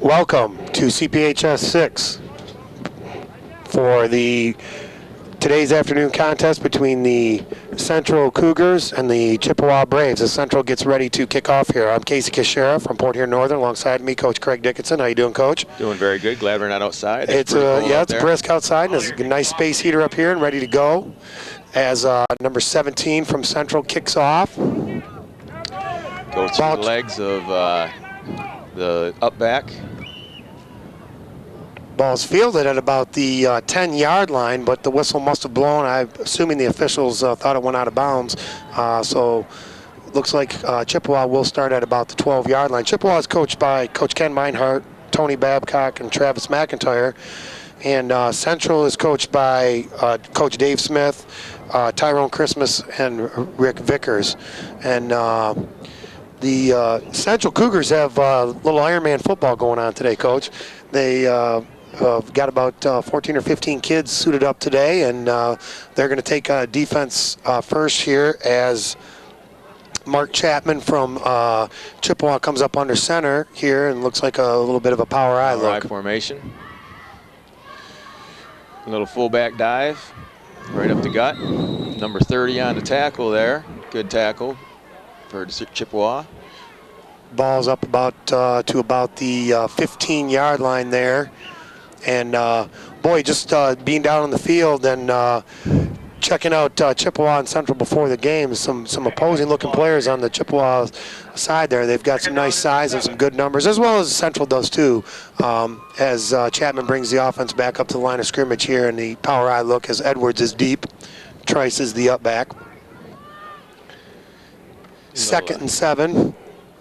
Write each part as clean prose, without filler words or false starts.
Welcome to CPHS 6 for today's afternoon contest between the Central Cougars and the Chippewa Braves. As Central gets ready to kick off here, I'm Casey Kashera from Port Huron Northern. Alongside me, Coach Craig Dickinson. How you doing, Coach? Doing very good. Glad we're not outside. It's brisk outside, and there's a nice space heater up here and ready to go. As number 17 from Central kicks off. Goes through the legs of the up back. Ball's fielded at about the 10-yard line, but the whistle must have blown. I'm assuming the officials thought it went out of bounds. So looks like Chippewa will start at about the 12-yard line. Chippewa is coached by Coach Ken Meinhardt, Tony Babcock, and Travis McIntyre. And Central is coached by Coach Dave Smith, Tyrone Christmas, and Rick Vickers. And the Central Cougars have a little Ironman football going on today, Coach. They got about 14 or 15 kids suited up today, and they're going to take defense first here as Mark Chapman from Chippewa comes up under center here and looks like a little bit of a power I look. Formation. A little fullback dive right up the gut. Number 30 on the tackle there. Good tackle for Chippewa. Ball's up about to about the 15-yard line there. And boy, just being down on the field and checking out Chippewa and Central before the game, some opposing looking players on the Chippewa side there. They've got some nice size and some good numbers, as well as Central does too, as Chapman brings the offense back up to the line of scrimmage here, and the power I look as Edwards is deep, Trice is the up back. 2nd and 7.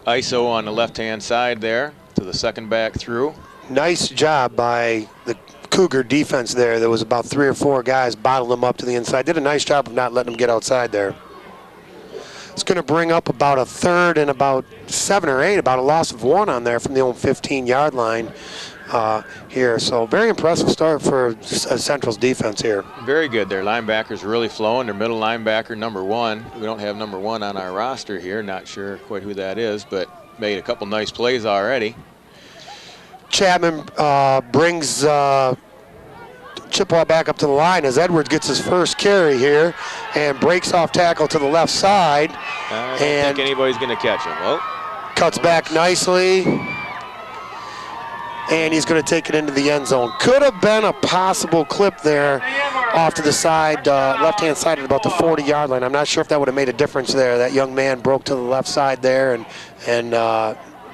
ISO on the left-hand side there to the second back through. Nice job by the Cougar defense there. There was about 3 or 4 guys bottled them up to the inside. Did a nice job of not letting them get outside there. It's going to bring up about a third and about 7 or 8, about a loss of 1 on there from the old 15-yard line here. So very impressive start for Central's defense here. Very good. Their linebackers really flowing. Their middle linebacker, number 1. We don't have number 1 on our roster here. Not sure quite who that is, but made a couple nice plays already. Chapman brings Chippewa back up to the line as Edwards gets his first carry here and breaks off tackle to the left side. I don't think anybody's going to catch him. Well, cuts back nicely, and he's going to take it into the end zone. Could have been a possible clip there off to the side, left-hand side at about the 40-yard line. I'm not sure if that would have made a difference there. That young man broke to the left side there, and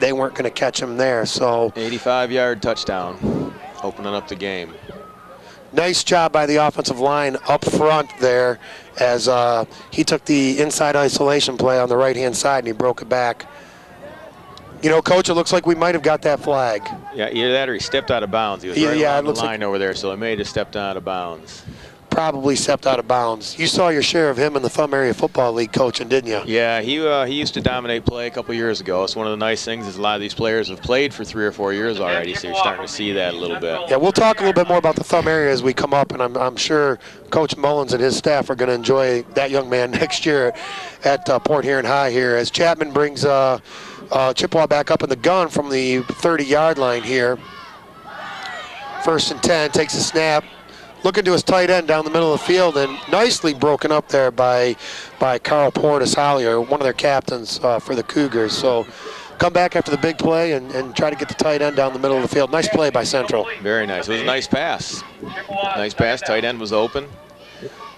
they weren't going to catch him there. So 85-yard touchdown, opening up the game. Nice job by the offensive line up front there as he took the inside isolation play on the right-hand side and he broke it back. You know, Coach, it looks like we might have got that flag. Yeah, either that or he stepped out of bounds. He was right on the line over there, so it may have just stepped out of bounds. Probably stepped out of bounds. You saw your share of him in the Thumb Area Football League coaching, didn't you? Yeah, he used to dominate play a couple years ago. It's one of the nice things is a lot of these players have played for 3 or 4 years already, so you're starting to see that a little bit. Yeah, we'll talk a little bit more about the Thumb Area as we come up, and I'm sure Coach Mullins and his staff are going to enjoy that young man next year at Port Huron High here as Chapman brings Chippewa back up in the gun from the 30-yard line here. 1st and 10, takes a snap. Looking to his tight end down the middle of the field, and nicely broken up there by Carl Portis-Hollier, one of their captains for the Cougars. So come back after the big play and try to get the tight end down the middle of the field. Nice play by Central. Very nice. It was a nice pass. Nice pass. Tight end was open.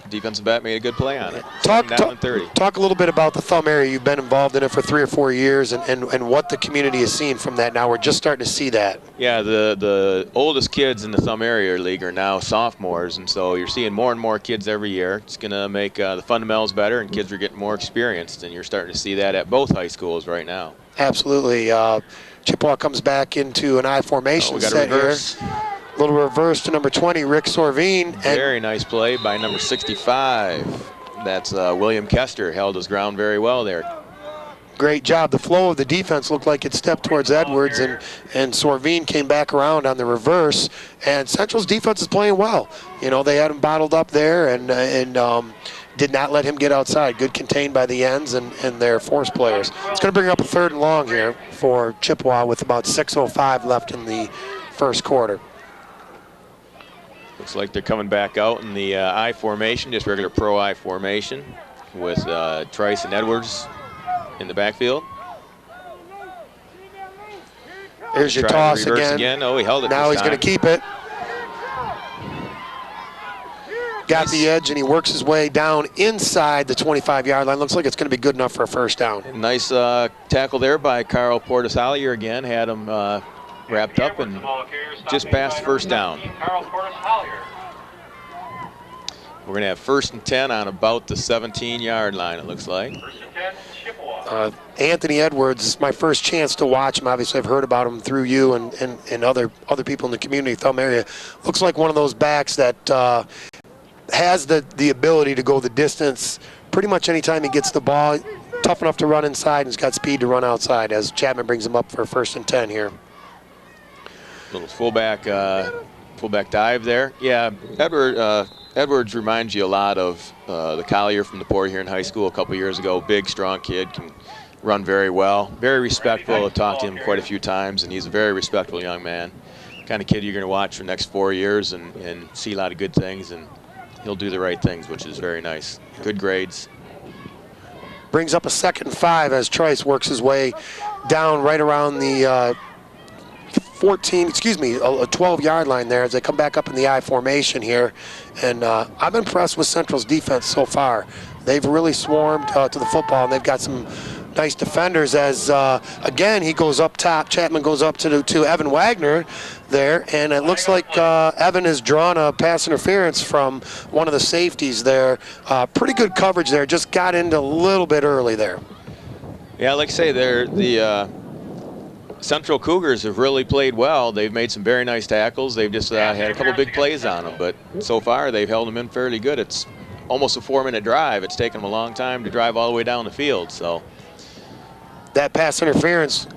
Defensive back made a good play on it. Talk a little bit about the Thumb Area. You've been involved in it for 3 or 4 years, and what the community has seen from that. Now we're just starting to see that. Yeah, the oldest kids in the Thumb Area League are now sophomores, and so you're seeing more and more kids every year. It's going to make the fundamentals better, and kids are getting more experienced, and you're starting to see that at both high schools right now. Absolutely. Chippewa comes back into an I formation set here. Little reverse to number 20, Rick Sorvine. Very nice play by number 65. That's William Kester, held his ground very well there. Great job. The flow of the defense looked like it stepped towards Edwards, and Sorvine came back around on the reverse. And Central's defense is playing well. You know, they had him bottled up there, and did not let him get outside. Good contained by the ends and their force players. It's going to bring up a 3rd and long here for Chippewa with about 6:05 left in the first quarter. Looks like they're coming back out in the I formation, just regular pro I formation, with Trice and Edwards in the backfield. Here's your toss again. Oh, he held it. Now he's going to keep it. Got Nice. the edge, and he works his way down inside the 25-yard line. Looks like it's going to be good enough for a first down. Nice tackle there by Carl Portis-Hollier again. Had him wrapped up and just past first down. We're going to have 1st and 10 on about the 17-yard line, it looks like. Anthony Edwards is my first chance to watch him. Obviously, I've heard about him through you and other people in the community, Thumb area. Looks like one of those backs that has the ability to go the distance pretty much anytime he gets the ball. Tough enough to run inside and he's got speed to run outside as Chapman brings him up for 1st and 10 here. Little fullback dive there. Yeah, Edwards reminds you a lot of the Collier from the Port Huron High School a couple years ago. Big, strong kid, can run very well. Very respectful. I've talked to him quite a few times, and he's a very respectful young man. Kind of kid you're going to watch for the next 4 years and see a lot of good things, and he'll do the right things, which is very nice. Good grades. Brings up a 2nd and 5 as Trice works his way down right around the 12-yard line there as they come back up in the I formation here. And I'm impressed with Central's defense so far. They've really swarmed to the football, and they've got some nice defenders as, again, he goes up top. Chapman goes up to Evan Wagner there, and it looks like Evan has drawn a pass interference from one of the safeties there. Pretty good coverage there, just got into a little bit early there. Yeah, like I say, the Central Cougars have really played well. They've made some very nice tackles. They've just had a couple big plays on them, but so far they've held them in fairly good. It's almost a 4-minute drive. It's taken them a long time to drive all the way down the field. So that pass interference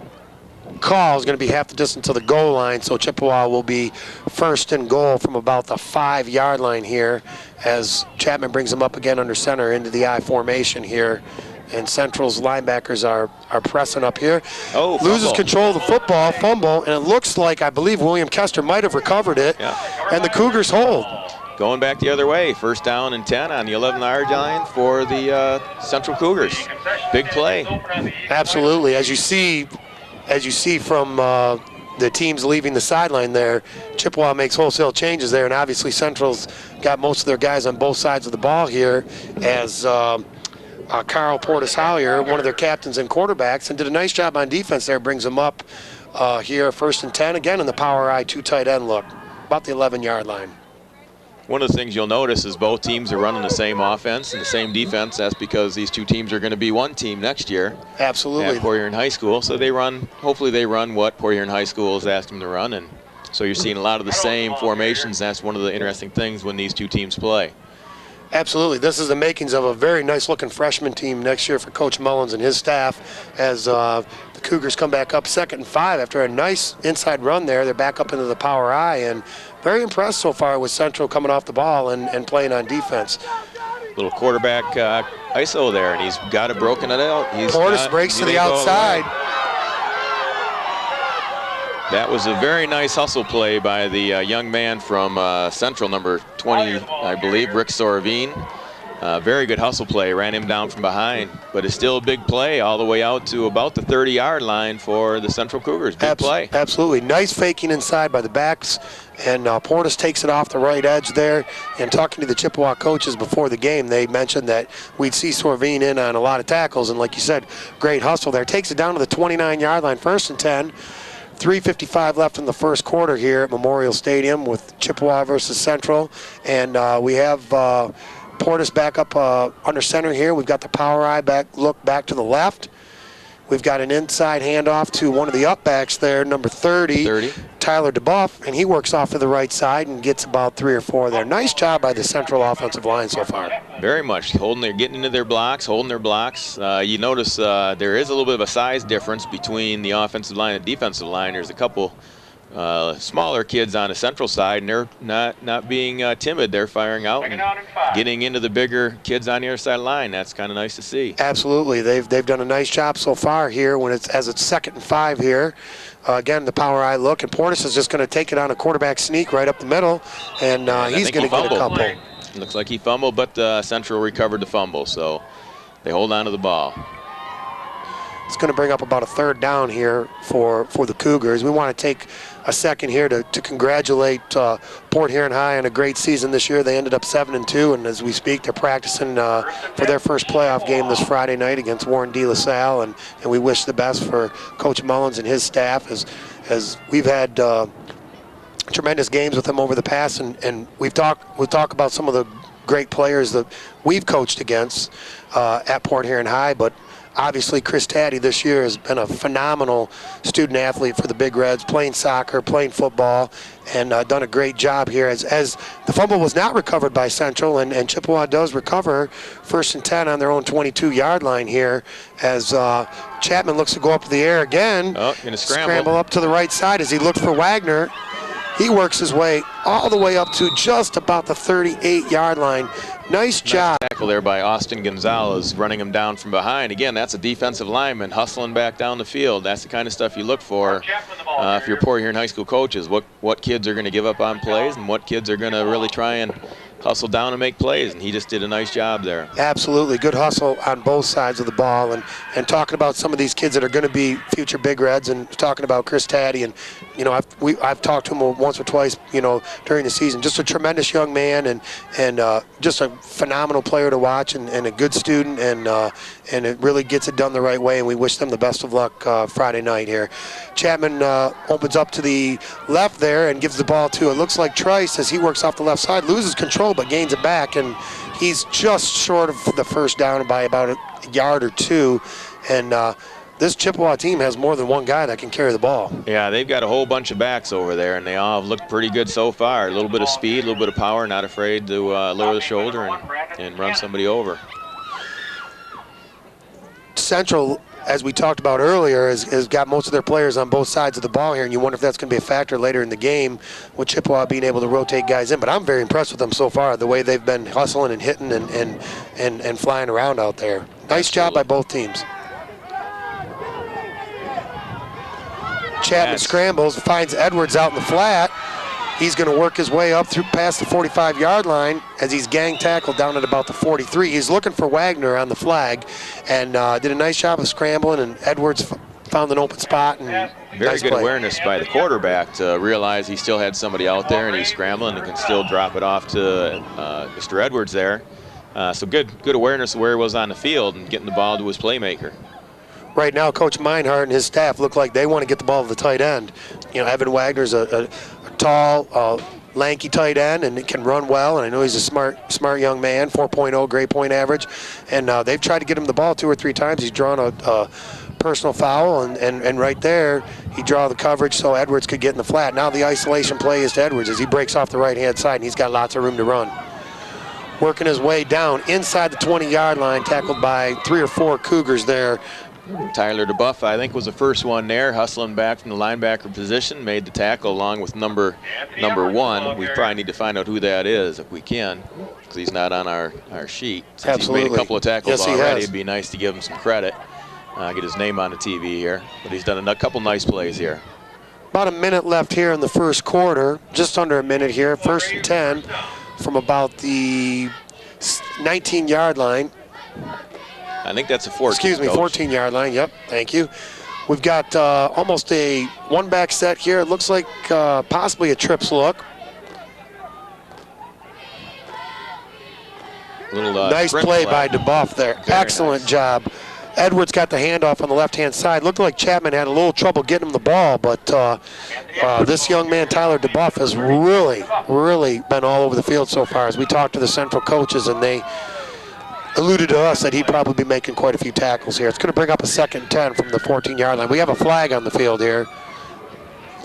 call is going to be half the distance to the goal line, so Chippewa will be 1st and goal from about the 5-yard line here as Chapman brings them up again under center into the I formation here. And Central's linebackers are pressing up here. Oh, loses control of the football, fumble, and it looks like, I believe, William Kester might have recovered it. Yeah. And the Cougars hold. Going back the other way, 1st down and 10 on the 11-yard line for the Central Cougars. Big play. Absolutely. As you see from the teams leaving the sideline there, Chippewa makes wholesale changes there, and obviously Central's got most of their guys on both sides of the ball here as Carl Portis-Hollier, one of their captains and quarterbacks, and did a nice job on defense there, brings them up here 1st and 10, again in the power I 2 tight end look, about the 11-yard line. One of the things you'll notice is both teams are running the same offense and the same defense. That's because these two teams are going to be one team next year. Absolutely. At Port Huron High School. So hopefully they run what Port Huron High School has asked them to run, and so you're seeing a lot of the same formations. That's one of the interesting things when these two teams play. Absolutely. This is the makings of a very nice-looking freshman team next year for Coach Mullins and his staff as the Cougars come back up 2nd and 5 after a nice inside run there. They're back up into the power I, and very impressed so far with Central coming off the ball and playing on defense. Little quarterback ISO there, and he's got it broken it out. Portis breaks to the outside. That was a very nice hustle play by the young man from Central, number 20, I believe, Rick Soravine. Very good hustle play, ran him down from behind, but it's still a big play all the way out to about the 30-yard line for the Central Cougars. Big play. Absolutely. Nice faking inside by the backs, and Portis takes it off the right edge there. And talking to the Chippewa coaches before the game, they mentioned that we'd see Soravine in on a lot of tackles, and like you said, great hustle there. Takes it down to the 29-yard line, 1st and 10. 3:55 left in the first quarter here at Memorial Stadium with Chippewa versus Central. And we have Portis back up under center here. We've got the power eye look back to the left. We've got an inside handoff to one of the up-backs there, number 30, Tyler DeBuff, and he works off to the right side and gets about 3 or 4 there. Nice job by the Central offensive line so far. Very much. Getting into their blocks, holding their blocks. You notice there is a little bit of a size difference between the offensive line and defensive line. There's a couple smaller kids on the Central side, and they're not being timid. They're firing out and getting into the bigger kids on the other side of the line. That's kind of nice to see. Absolutely. They've done a nice job so far here when it's 2nd and 5 here. Again, the power eye look, and Portis is just going to take it on a quarterback sneak right up the middle, and he's going to get a couple. Looks like he fumbled, but Central recovered the fumble, so they hold on to the ball. It's going to bring up about a 3rd down here for the Cougars. We want to take a second here to congratulate Port Huron High on a great season this year. They ended up 7-2, and as we speak, they're practicing for their first playoff game this Friday night against Warren De La Salle, and we wish the best for Coach Mullins and his staff as we've had tremendous games with them over the past, and we'll talk about some of the great players that we've coached against at Port Huron High, but obviously Chris Taddy this year has been a phenomenal student athlete for the Big Reds, playing soccer, playing football, and done a great job here as the fumble was not recovered by Central, and Chippewa does recover 1st and 10 on their own 22-yard line here as Chapman looks to go up to the air again. Oh, going to scramble up to the right side as he looked for Wagner. He works his way all the way up to just about the 38-yard line. Nice job. Nice tackle there by Austin Gonzalez, running him down from behind. Again, that's a defensive lineman hustling back down the field. That's the kind of stuff you look for if you're Port Huron High School coaches. What kids are going to give up on plays and what kids are going to really try and hustle down and make plays, and he just did a nice job there. Absolutely. Good hustle on both sides of the ball, and talking about some of these kids that are going to be future Big Reds, and talking about Chris Taddy, and I've talked to him once or twice during the season. Just a tremendous young man, and just a phenomenal player to watch, and a good student, and it really gets it done the right way, and we wish them the best of luck Friday night here. Chapman opens up to the left there and gives the ball to, it looks like Trice, as he works off the left side, loses control but gains it back, and he's just short of the first down by about a yard or two, and this Chippewa team has more than one guy that can carry the ball. Yeah, they've got a whole bunch of backs over there, and they all have looked pretty good so far. A little bit of speed, a little bit of power, not afraid to lower the shoulder and run somebody over. Central, as we talked about earlier, has got most of their players on both sides of the ball here, and you wonder if that's going to be a factor later in the game with Chippewa being able to rotate guys in. But I'm very impressed with them so far, the way they've been hustling and hitting and flying around out there. Nice job by both teams. Chapman scrambles, finds Edwards out in the flat. He's going to work his way up through past the 45-yard line as he's gang tackled down at about the 43. He's looking for Wagner on the flag, and did a nice job of scrambling, and Edwards found an open spot. And very good awareness by the quarterback to realize he still had somebody out there, and he's scrambling and can still drop it off to Mr. Edwards there. So good awareness of where he was on the field and getting the ball to his playmaker. Right now, Coach Meinhardt and his staff look like they want to get the ball to the tight end. Evan Wagner's a tall, lanky tight end, and can run well, and I know he's a smart young man, 4.0 grade point average, and they've tried to get him the ball 2 or 3 times. He's drawn a personal foul, and right there he draw the coverage so Edwards could get in the flat. Now the isolation play is to Edwards as he breaks off the right-hand side, and he's got lots of room to run. Working his way down inside the 20-yard line, tackled by 3 or 4 Cougars there. Tyler DeBuff, I think, was the first one there, hustling back from the linebacker position, made the tackle along with number 1. We probably need to find out who that is if we can, because he's not on our sheet. Since Absolutely. He's made a couple of tackles already. already, it'd be nice to give him some credit. Get his name on the TV here, but he's done a couple nice plays here. About a minute left here in the first quarter, just under a minute here, 1st and 10 from about the 19-yard line. I think that's a 14. Excuse me, 14-yard line. Yep, thank you. We've got almost a one-back set here. It looks like possibly a trips look. Nice play by DeBuff there. Very excellent job. Edwards got the handoff on the left-hand side. Looked like Chapman had a little trouble getting him the ball, but this young man, Tyler DeBuff, has really been all over the field so far. As we talked to the Central coaches, and they alluded to us that he'd probably be making quite a few tackles here. It's going to bring up a 2nd and 10 from the 14-yard line. We have a flag on the field here.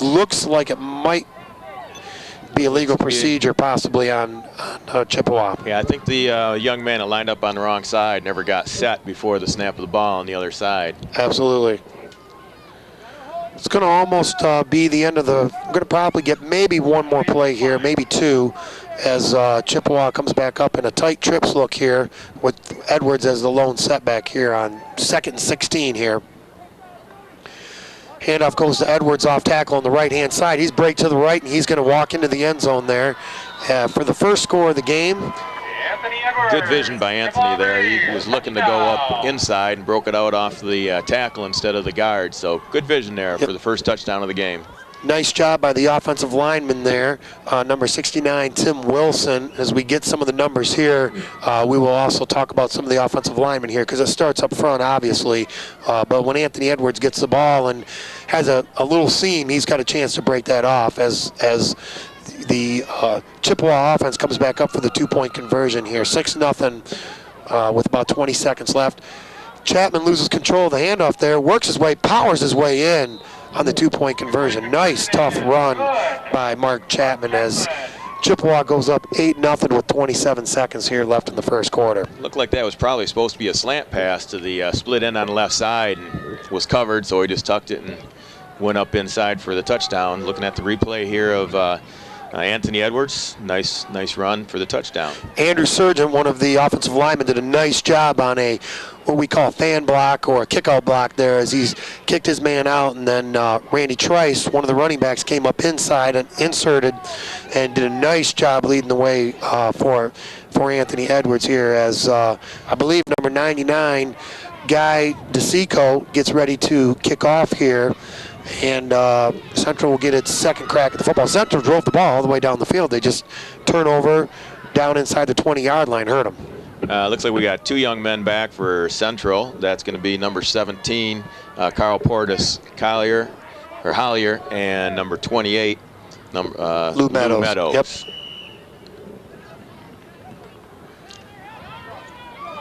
Looks like it might be a legal procedure possibly on Chippewa. Yeah, I think the young man that lined up on the wrong side never got set before the snap of the ball on the other side. Absolutely. It's going to almost be the end of the. We're going to probably get maybe one more play here, maybe two, as Chippewa comes back up in a tight trips look here with Edwards as the lone setback here on 2nd and 16 here. Handoff goes to Edwards off tackle on the right-hand side. He's break to the right, and he's going to walk into the end zone there for the first score of the game. Good vision by Anthony there. He was looking to go up inside and broke it out off the tackle instead of the guard. So good vision there for the first touchdown of the game. Nice job by the offensive lineman there, number 69, Tim Wilson. As we get some of the numbers here, we will also talk about some of the offensive linemen here because it starts up front, obviously. But when Anthony Edwards gets the ball and has a little seam, he's got a chance to break that off as the Chippewa offense comes back up for the two-point conversion here. 6-0 with about 20 seconds left. Chapman loses control of the handoff there, works his way, powers his way in on the two-point conversion. Nice, tough run by Mark Chapman as Chippewa goes up 8-0 with 27 seconds here left in the first quarter. Looked like that was probably supposed to be a slant pass to the split end on the left side and was covered, so he just tucked it and went up inside for the touchdown. Looking at the replay here of Anthony Edwards, nice run for the touchdown. Andrew Surgeon, one of the offensive linemen, did a nice job on what we call a fan block or a kickout block there as he's kicked his man out, and then Randy Trice, one of the running backs, came up inside and inserted and did a nice job leading the way for Anthony Edwards here as I believe number 99, Guy DeSico, gets ready to kick off here. And Central will get its second crack at the football. Central drove the ball all the way down the field. They just turn over down inside the 20-yard line, hurt them. Looks like we got two young men back for Central. That's going to be number 17, Carl Portis Collier, or Hollier, and number 28, Lou Meadows. Yep.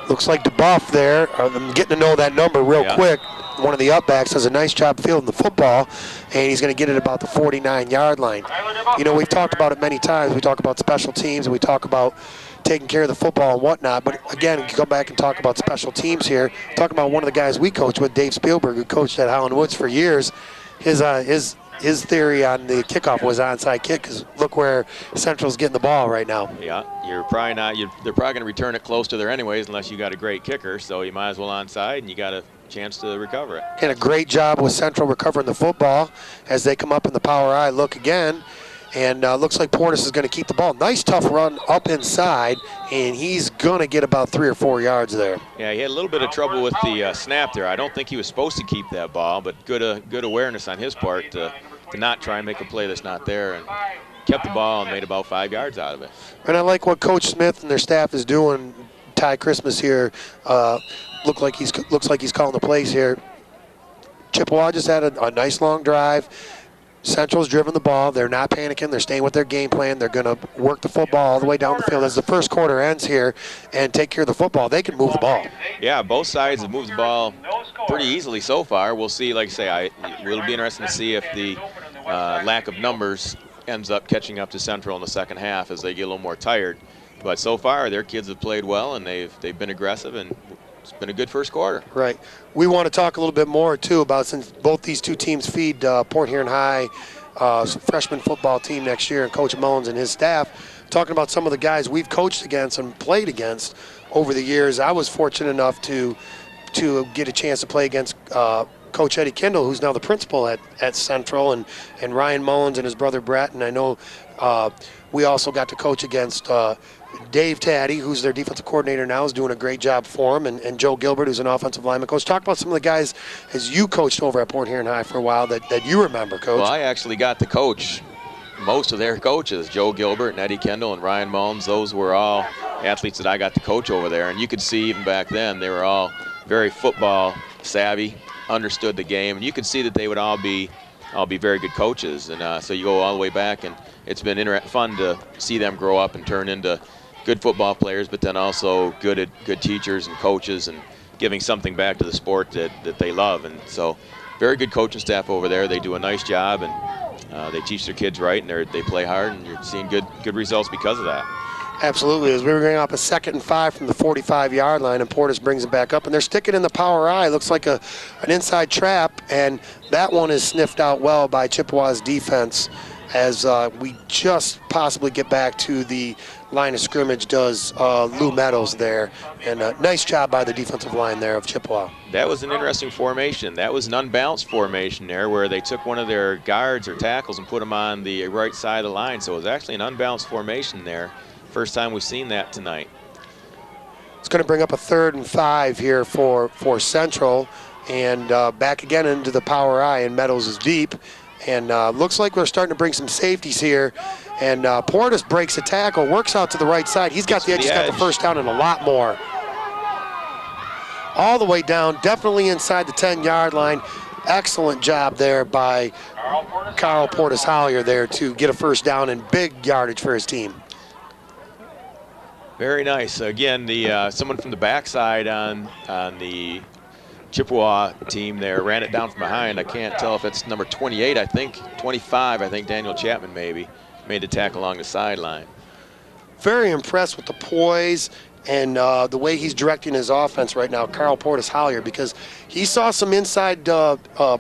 Looks like DeBuff there. I'm getting to know that number real quick. One of the upbacks does a nice job fielding the football, and he's going to get it about the 49-yard line. You know, we've talked about it many times. We talk about special teams, and we talk about taking care of the football and whatnot. But again, we can go back and talk about special teams here. Talking about one of the guys we coach with, Dave Spielberg, who coached at Howland Woods for years. His theory on the kickoff was onside kick because look where Central's getting the ball right now. Yeah, you're probably not. They're probably going to return it close to there anyways, unless you got a great kicker. So you might as well onside, and you got a chance to recover it. And a great job with Central recovering the football as they come up in the power I look again. And looks like Portis is going to keep the ball. Nice tough run up inside, and he's going to get about 3 or 4 yards there. Yeah, he had a little bit of trouble with the snap there. I don't think he was supposed to keep that ball, but good awareness on his part to not try and make a play that's not there, and kept the ball and made about 5 yards out of it. And I like what Coach Smith and their staff is doing. Ty Christmas here looks like he's calling the plays here. Chippewa just had a nice long drive. Central's driven the ball. They're not panicking. They're staying with their game plan. They're going to work the football all the way down the field as the first quarter ends here and take care of the football. They can move the ball. Yeah, both sides have moved the ball pretty easily so far. We'll see, like I say, it'll be interesting to see if the lack of numbers ends up catching up to Central in the second half as they get a little more tired. But so far, their kids have played well, and they've been aggressive, and it's been a good first quarter. Right. We want to talk a little bit more, too, about since both these two teams feed Port Huron High freshman football team next year, and Coach Mullins and his staff, talking about some of the guys we've coached against and played against over the years. I was fortunate enough to get a chance to play against Coach Eddie Kendall, who's now the principal at Central, and Ryan Mullins and his brother Brett. And I know we also got to coach against Dave Taddy, who's their defensive coordinator now, is doing a great job for him, and Joe Gilbert, who's an offensive lineman coach. Talk about some of the guys as you coached over at Port Huron High for a while that you remember, Coach. Well, I actually got to coach most of their coaches, Joe Gilbert and Eddie Kendall and Ryan Mullins. Those were all athletes that I got to coach over there, and you could see even back then they were all very football savvy, understood the game, and you could see that they would all be very good coaches. And so you go all the way back, and it's been fun to see them grow up and turn into good football players, but then also good teachers and coaches and giving something back to the sport that they love. And so very good coaching staff over there. They do a nice job, and they teach their kids right, and they play hard, and you're seeing good results because of that. Absolutely. As we were going up a 2nd and 5 from the 45-yard line, and Portis brings it back up, and they're sticking in the power I. Looks like an inside trap, and that one is sniffed out well by Chippewa's defense as we just possibly get back to the line of scrimmage does Lou Meadows there. And nice job by the defensive line there of Chippewa. That was an interesting formation. That was an unbalanced formation there where they took one of their guards or tackles and put them on the right side of the line. So it was actually an unbalanced formation there. First time we've seen that tonight. It's going to bring up a 3rd and 5 here for Central. And back again into the power I, and Meadows is deep. And looks like we're starting to bring some safeties here. And Portis breaks a tackle, works out to the right side. He's got the edge, he's got the first down and a lot more. All the way down, definitely inside the 10-yard line. Excellent job there by Carl Portis Hollier there to get a first down and big yardage for his team. Very nice. Again, someone from the backside on the Chippewa team there ran it down from behind. I can't tell if it's number 28, I think, 25, I think Daniel Chapman maybe, made the tackle along the sideline. Very impressed with the poise and the way he's directing his offense right now, Carl Portis Hollier, because he saw some inside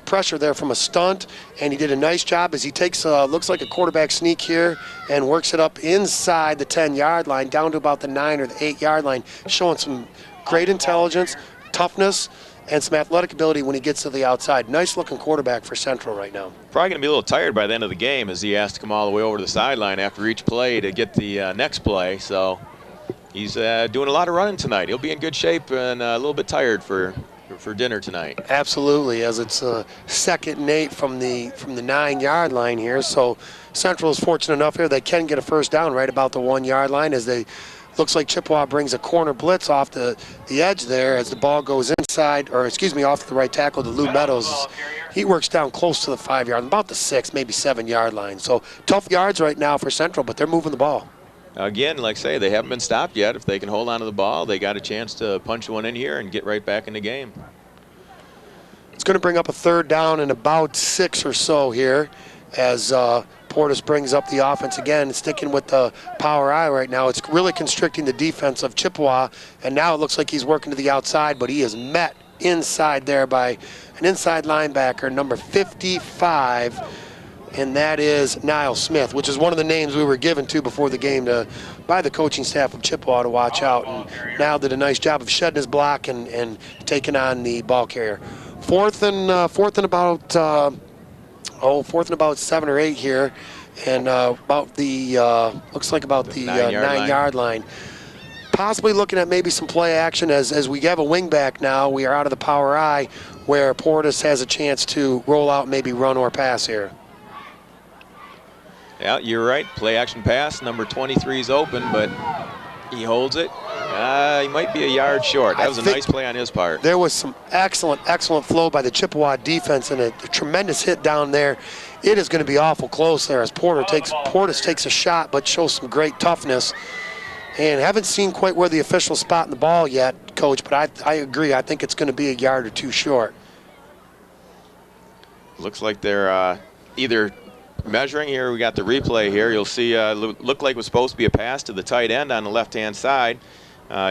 pressure there from a stunt, and he did a nice job as he takes, looks like a quarterback sneak here, and works it up inside the 10-yard line, down to about the 9 or the 8-yard line, showing some great intelligence, toughness, and some athletic ability when he gets to the outside. Nice-looking quarterback for Central right now. Probably going to be a little tired by the end of the game as he has to come all the way over to the sideline after each play to get the next play. So he's doing a lot of running tonight. He'll be in good shape and a little bit tired for dinner tonight. Absolutely, as it's 2nd and 8 from the 9-yard line here. So Central is fortunate enough here they can get a first down right about the 1-yard line as they. Looks like Chippewa brings a corner blitz off the edge there as the ball goes inside, or excuse me, off the right tackle to Lou Meadows. He works down close to the 5-yard, about the 6, maybe 7-yard line. So tough yards right now for Central, but they're moving the ball. Again, like I say, they haven't been stopped yet. If they can hold on to the ball, they got a chance to punch one in here and get right back in the game. It's going to bring up a 3rd down and about 6 or so here as Portis brings up the offense again, sticking with the power I right now. It's really constricting the defense of Chippewa, and now it looks like he's working to the outside, but he is met inside there by an inside linebacker, number 55, and that is Niall Smith, which is one of the names we were given to before the game by the coaching staff of Chippewa to watch out, and Niall did a nice job of shedding his block and taking on the ball carrier. Fourth and about 7 or 8 here, and about the looks like about the 9-yard line. Possibly looking at maybe some play action as we have a wing back now. We are out of the power I, where Portis has a chance to roll out, maybe run or pass here. Yeah, you're right. Play action pass. Number 23 is open, but he holds it. He might be a yard short. That was a nice play on his part. There was some excellent flow by the Chippewa defense and a tremendous hit down there. It is going to be awful close there as Portis takes a shot but shows some great toughness. And haven't seen quite where the official spot in the ball yet, Coach, but I agree. I think it's going to be a yard or two short. Looks like they're either measuring here. We got the replay here. You'll see looked like it was supposed to be a pass to the tight end on the left-hand side.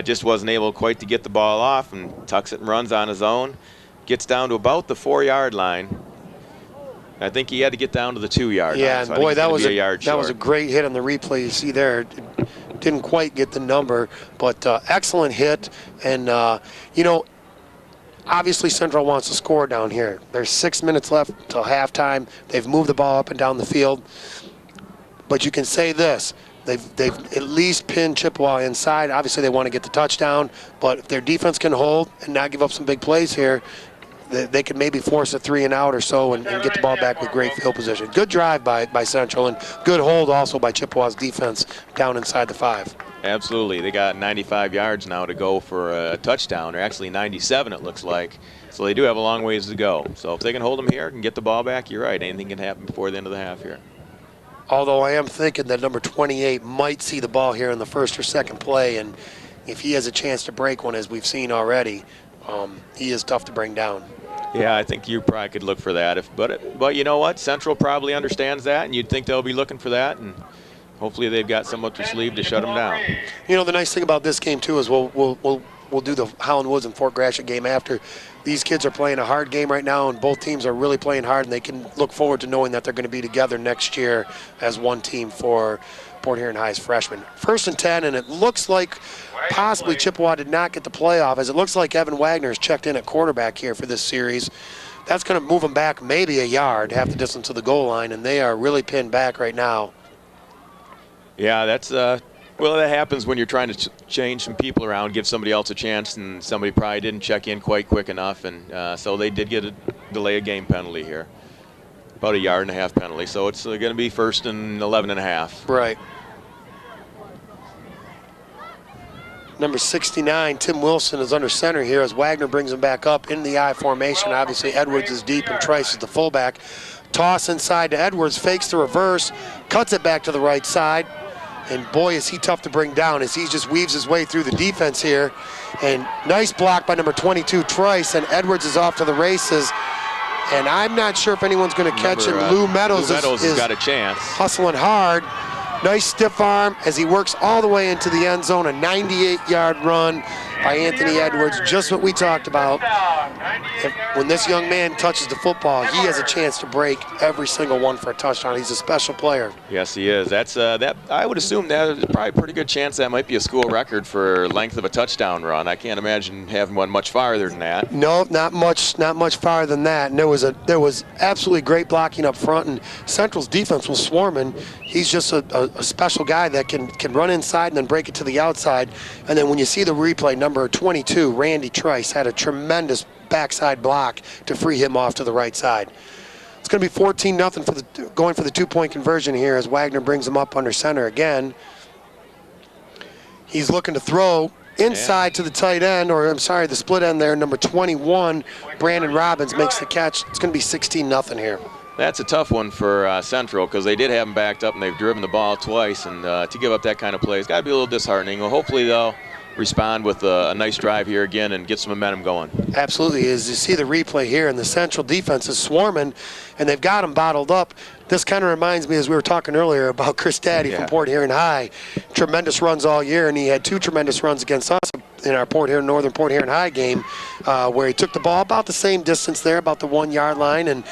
Just wasn't able quite to get the ball off and tucks it and runs on his own. Gets down to about the 4-yard line. I think he had to get down to the 2-yard line. Yeah, so and boy, that was a great hit on the replay. You see there, didn't quite get the number, but excellent hit. And, you know, obviously Central wants to score down here. There's 6 minutes left till halftime. They've moved the ball up and down the field. But you can say this. They've at least pinned Chippewa inside. Obviously, they want to get the touchdown, but if their defense can hold and not give up some big plays here, they could maybe force a 3-and-out or so and get the ball back with great field position. Good drive by Central and good hold also by Chippewa's defense down inside the 5. Absolutely. They got 95 yards now to go for a touchdown, or actually 97 it looks like. So they do have a long ways to go. So if they can hold them here and get the ball back, you're right. Anything can happen before the end of the half here. Although I am thinking that number 28 might see the ball here in the first or second play, and if he has a chance to break one, as we've seen already, he is tough to bring down. Yeah, I think you probably could look for that. But you know what? Central probably understands that, and you'd think they'll be looking for that. And hopefully they've got some up their sleeve to shut them down. You know, the nice thing about this game too is we'll do the Howland Woods and Fort Gratiot game after. These kids are playing a hard game right now, and both teams are really playing hard, and they can look forward to knowing that they're going to be together next year as one team for Port Huron High's freshmen. 1st and 10, and it looks like possibly Chippewa did not get the playoff, as it looks like Evan Wagner has checked in at quarterback here for this series. That's going to move them back maybe a yard, half the distance to the goal line, and they are really pinned back right now. Yeah, that's well, that happens when you're trying to change some people around, give somebody else a chance, and somebody probably didn't check in quite quick enough, and so they did get a delay of game penalty here, about a yard-and-a-half penalty. So it's going to be 1st and 11.5. Right. Number 69, Tim Wilson, is under center here as Wagner brings him back up in the I formation. Obviously, Edwards is deep and Trice is the fullback. Toss inside to Edwards, fakes the reverse, cuts it back to the right side. And boy, is he tough to bring down as he just weaves his way through the defense here. And nice block by number 22, Trice, and Edwards is off to the races. And I'm not sure if anyone's going to catch him. Lou Meadows has got a chance. Hustling hard. Nice stiff arm as he works all the way into the end zone. A 98-yard run by Anthony Edwards, just what we talked about. When this young man touches the football, he has a chance to break every single one for a touchdown. He's a special player. Yes, he is. That's that. I would assume that is probably a pretty good chance that might be a school record for length of a touchdown run. I can't imagine having one much farther than that. No, not much farther than that. And there was absolutely great blocking up front, and Central's defense was swarming. He's just a special guy that can run inside and then break it to the outside. And then when you see the replay, number 22, Randy Trice, had a tremendous backside block to free him off to the right side. It's going to be 14-0 for going for the 2-point conversion here as Wagner brings him up under center again. He's looking to throw inside to the tight end, or I'm sorry, the split end there. Number 21, Brandon Robbins, makes the catch. It's going to be 16-0 here. That's a tough one for Central because they did have him backed up and they've driven the ball twice, and to give up that kind of play has got to be a little disheartening. Well, hopefully they'll respond with a nice drive here again and get some momentum going. Absolutely. As you see the replay here, and the Central defense is swarming, and they've got him bottled up. This kind of reminds me, as we were talking earlier, about Chris Daddy from Port Huron High. Tremendous runs all year, and he had 2 tremendous runs against us in our Northern Port Huron High game, where he took the ball about the same distance there, about the 1-yard line, and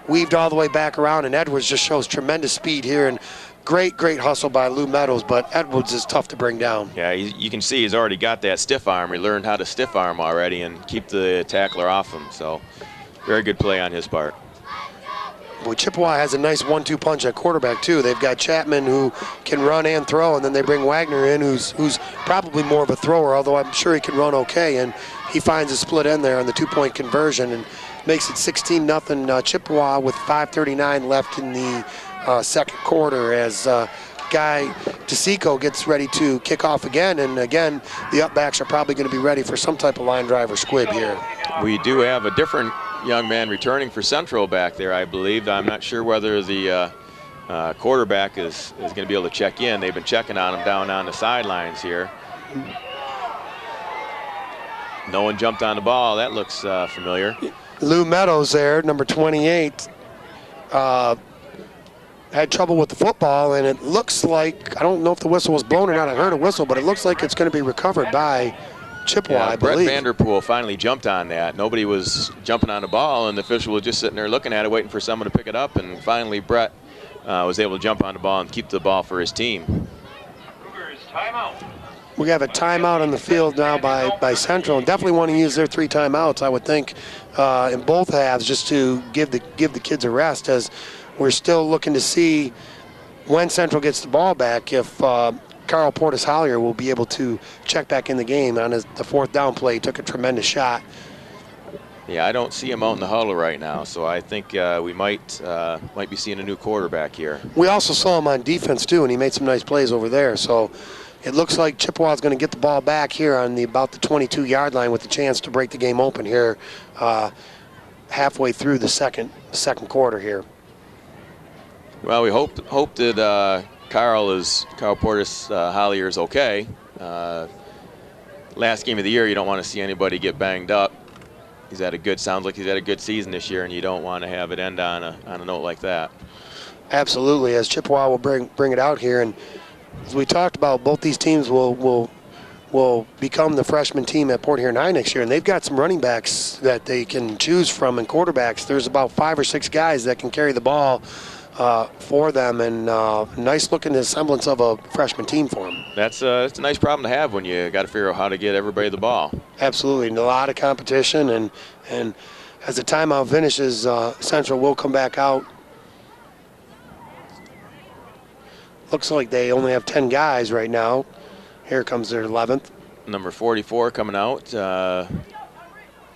weaved all the way back around. And Edwards just shows tremendous speed here, and great hustle by Lou Meadows, but Edwards is tough to bring down. Yeah, you can see he's already got that stiff arm. He learned how to stiff arm already and keep the tackler off him. So very good play on his part. Well, Chippewa has a nice 1-2 punch at quarterback too. They've got Chapman, who can run and throw, and then they bring Wagner in, who's probably more of a thrower, although I'm sure he can run okay. And he finds a split end there on the 2-point conversion and makes it 16-0 Chippewa with 5:39 left in the second quarter as Guy DeSico gets ready to kick off again. And again, the upbacks are probably going to be ready for some type of line drive or squib here. We do have a different young man returning for Central back there, I believe. I'm not sure whether the quarterback is going to be able to check in. They've been checking on him down on the sidelines here. No one jumped on the ball. That looks familiar. Lou Meadows there, number 28, had trouble with the football, and it looks like, I don't know if the whistle was blown or not. I heard a whistle, but it looks like it's going to be recovered by Chippewa, I believe. Brett Vanderpool finally jumped on that. Nobody was jumping on the ball, and the official was just sitting there looking at it, waiting for someone to pick it up, and finally Brett was able to jump on the ball and keep the ball for his team. We have a timeout on the field now by Central, and definitely want to use their 3 timeouts, I would think, in both halves, just to give the kids a rest, as we're still looking to see when Central gets the ball back if Carl Portis Hollier will be able to check back in the game. On the 4th down play, he took a tremendous shot. Yeah, I don't see him out in the huddle right now, so I think we might be seeing a new quarterback here. We also saw him on defense too, and he made some nice plays over there. So it looks like Chippewa's going to get the ball back here on about the 22-yard line with a chance to break the game open here halfway through the second quarter here. Well, we hope that Carl Portis Hollier is okay. Last game of the year, you don't want to see anybody get banged up. Sounds like he's had a good season this year, and you don't want to have it end on a note like that. Absolutely, as Chippewa will bring it out here. And as we talked about, both these teams will become the freshman team at Port Huron High next year, and they've got some running backs that they can choose from and quarterbacks. There's about 5 or 6 guys that can carry the ball for them, and nice looking semblance of a freshman team for them. It's a nice problem to have when you got to figure out how to get everybody the ball. Absolutely, and a lot of competition, and as the timeout finishes, Central will come back out. Looks like they only have 10 guys right now. Here comes their 11th. Number 44 coming out.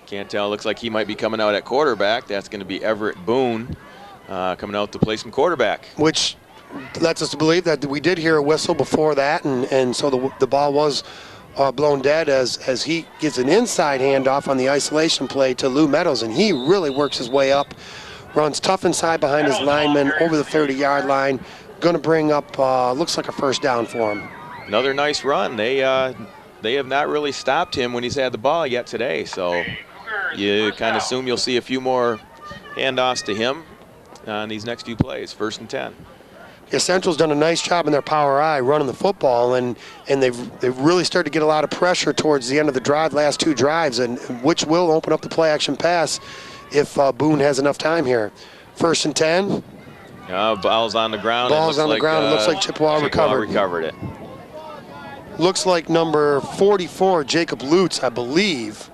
Can't tell. Looks like he might be coming out at quarterback. That's going to be Everett Boone coming out to play some quarterback. Which lets us believe that we did hear a whistle before that, and so the ball was blown dead as he gets an inside handoff on the isolation play to Lou Meadows, and he really works his way up, runs tough inside behind his lineman over the 30-yard line. Going to bring up, looks like a first down for him. Another nice run. They have not really stopped him when he's had the ball yet today, so you kind of assume you'll see a few more handoffs to him on these next few plays. 1st and 10. Yeah, Central's done a nice job in their power I running the football, and they've really started to get a lot of pressure towards the end of the drive, last 2 drives, and which will open up the play action pass if Boone has enough time here. 1st and 10. Ball's on the ground. Ball's on the ground. It looks like Chippewa recovered it. Looks like number 44, Jacob Lutz, I believe,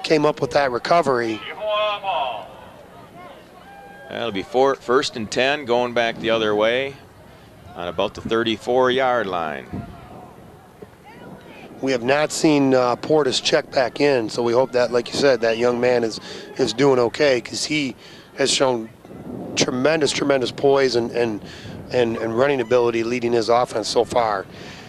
came up with that recovery. That'll be 1st and 10 going back the other way on about the 34-yard line. We have not seen Portis check back in, so we hope that, like you said, that young man is doing okay, because he has shown tremendous poise and running ability leading his offense so far.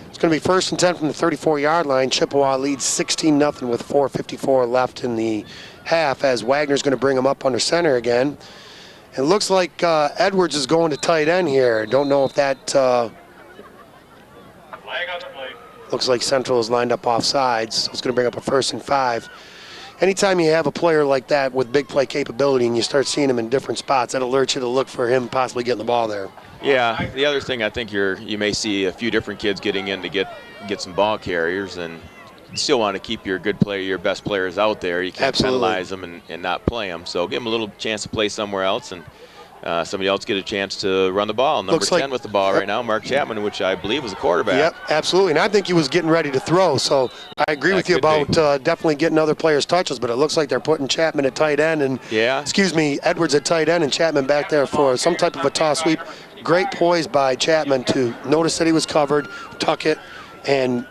It's going to be 1st and 10 from the 34-yard line. Chippewa leads 16-0 with 4:54 left in the half, as Wagner's going to bring him up under center again. It looks like Edwards is going to tight end here. Don't know if that looks like Central is lined up off sides. So it's going to bring up a 1st and 5. Anytime you have a player like that with big play capability and you start seeing him in different spots, that alerts you to look for him possibly getting the ball there. Yeah, the other thing I think you may see a few different kids getting in to get some ball carriers, and you still want to keep your best players out there. You can't penalize them and not play them. So give them a little chance to play somewhere else, and somebody else get a chance to run the ball. Number 10 with the ball right now, Mark Chapman, which I believe was a quarterback. Yep, absolutely. And I think he was getting ready to throw. So I agree with you about definitely getting other players touches, but it looks like they're putting Chapman at tight end and Edwards at tight end and Chapman back there for some type of a toss sweep. Great poise by Chapman to notice that he was covered, tuck it, and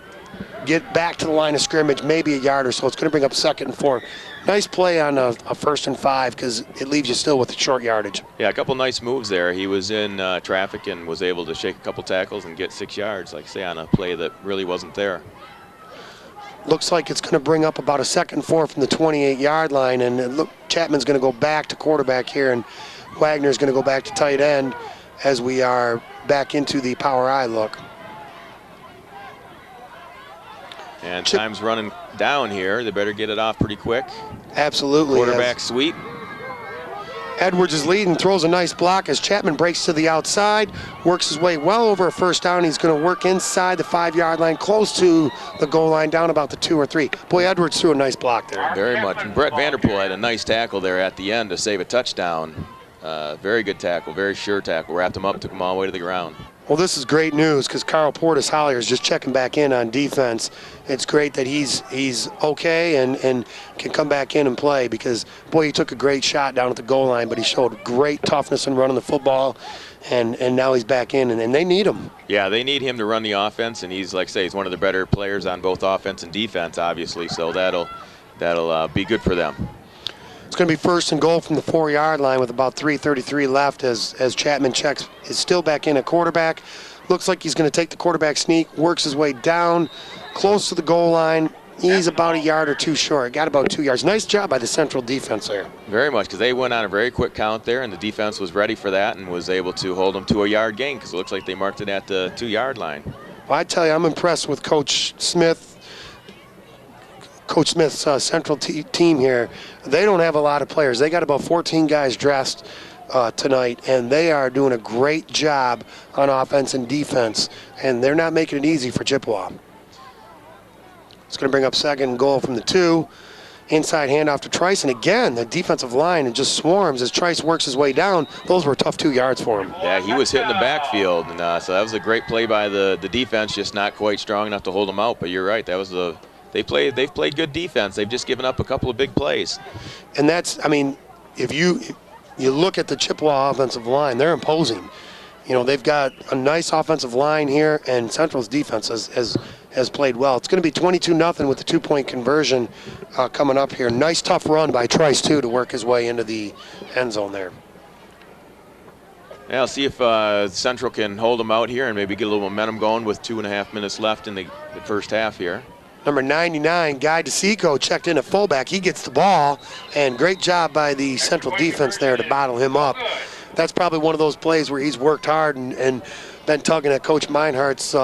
get back to the line of scrimmage, maybe a yard or so. It's going to bring up 2nd and 4. Nice play on a 1st and 5, because it leaves you still with the short yardage. Yeah, a couple nice moves there. He was in traffic and was able to shake a couple tackles and get 6 yards, like I say, on a play that really wasn't there. Looks like it's going to bring up about a 2nd and 4 from the 28-yard line, and look, Chapman's going to go back to quarterback here, and Wagner's going to go back to tight end as we are back into the power I look. And time's running down here. They better get it off pretty quick. Absolutely. Quarterback sweep. Edwards is leading, throws a nice block as Chapman breaks to the outside, works his way well over a 1st down. He's going to work inside the 5-yard line, close to the goal line, down about the 2 or 3. Boy, Edwards threw a nice block there. Very much. And Brett Vanderpool had a nice tackle there at the end to save a touchdown. Very good tackle, very sure tackle. Wrapped him up, took him all the way to the ground. Well, this is great news because Carl Portis Hollier is just checking back in on defense. It's great that he's okay and can come back in and play, because, boy, he took a great shot down at the goal line, but he showed great toughness in running the football, and now he's back in, and they need him. Yeah, they need him to run the offense, and he's, like I say, he's one of the better players on both offense and defense, obviously, so that'll be good for them. It's going to be 1st and goal from the 4-yard line with about 3:33 left as Chapman is still back in at quarterback. Looks like he's going to take the quarterback sneak, works his way down, close to the goal line. He's about a yard or 2 short. Got about 2 yards. Nice job by the Central defense there. Very much, because they went on a very quick count there, and the defense was ready for that and was able to hold them to a yard gain, because it looks like they marked it at the 2-yard line. Well, I tell you, I'm impressed with Coach Smith's Central team here. They don't have a lot of players. They got about 14 guys dressed. tonight, and they are doing a great job on offense and defense, and they're not making it easy for Chippewa. It's going to bring up second and goal from the 2. Inside handoff to Trice, and again, the defensive line and just swarms as Trice works his way down. Those were tough 2 yards for him. Yeah, he was hitting the backfield, and so that was a great play by the defense, just not quite strong enough to hold him out. But you're right, that was they've played good defense. They've just given up a couple of big plays. And that's, I mean, if you look at the Chippewa offensive line, they're imposing. You know, they've got a nice offensive line here, and Central's defense has played well. It's going to be 22-0 with the 2-point conversion coming up here. Nice tough run by Trice, too, to work his way into the end zone there. Yeah, I'll see if Central can hold them out here and maybe get a little momentum going with 2.5 minutes left in the first half here. Number 99, Guy DeSico, checked in at fullback. He gets the ball, and great job by the Central defense there to bottle him up. That's probably one of those plays where he's worked hard and been tugging at Coach Meinhardt's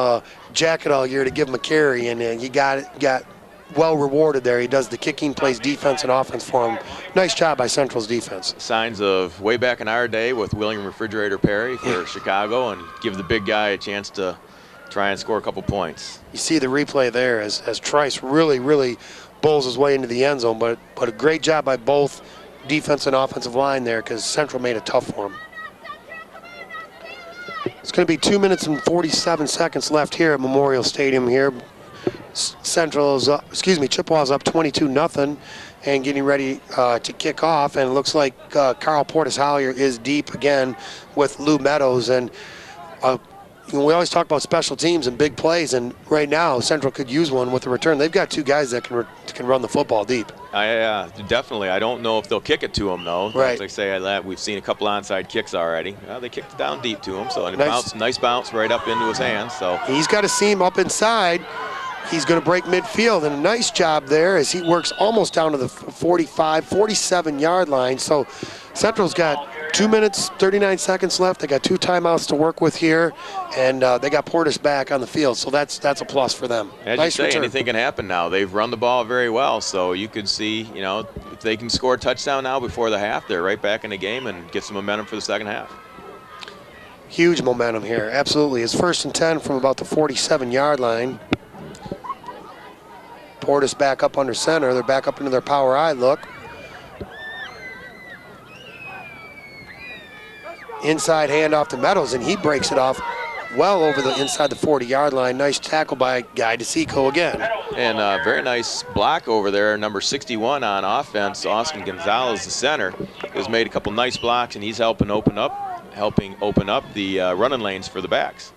jacket all year to give him a carry, and he got well rewarded there. He does the kicking, plays defense and offense for him. Nice job by Central's defense. Signs of way back in our day with William Refrigerator Perry for Chicago, and give the big guy a chance to try and score a couple points. You see the replay there as Trice really bowls his way into the end zone, but a great job by both defense and offensive line there because Central made it tough for him. It's going to be 2 minutes and 47 seconds left here at Memorial Stadium here. Chippewa's up 22-0 and getting ready to kick off, and it looks like Carl Portis-Hollier is deep again with Lou Meadows, and we always talk about special teams and big plays, and right now Central could use one with the return. They've got 2 guys that can run the football deep. Definitely. I don't know if they'll kick it to him, though. Right. Like I say, we've seen a couple onside kicks already. They kicked it down deep to him, so and nice bounce right up into his hands. So he's got a seam up inside. He's going to break midfield, and a nice job there as he works almost down to the 45, 47-yard line. So Central's got 2 minutes, 39 seconds left. They got 2 timeouts to work with here, and they got Portis back on the field, so that's a plus for them. As nice you say, return. anything can happen now. They've run the ball very well, so you could see, if they can score a touchdown now before the half, they're right back in the game and get some momentum for the second half. Huge momentum here, absolutely. It's 1st and 10 from about the 47-yard line. Portis back up under center. They're back up into their power I look. Inside handoff to Meadows, and he breaks it off well over the inside the 40-yard line. Nice tackle by Guy DeSico again. And very nice block over there. Number 61 on offense, Austin Gonzalez, the center, has made a couple nice blocks, and he's helping open up the running lanes for the backs.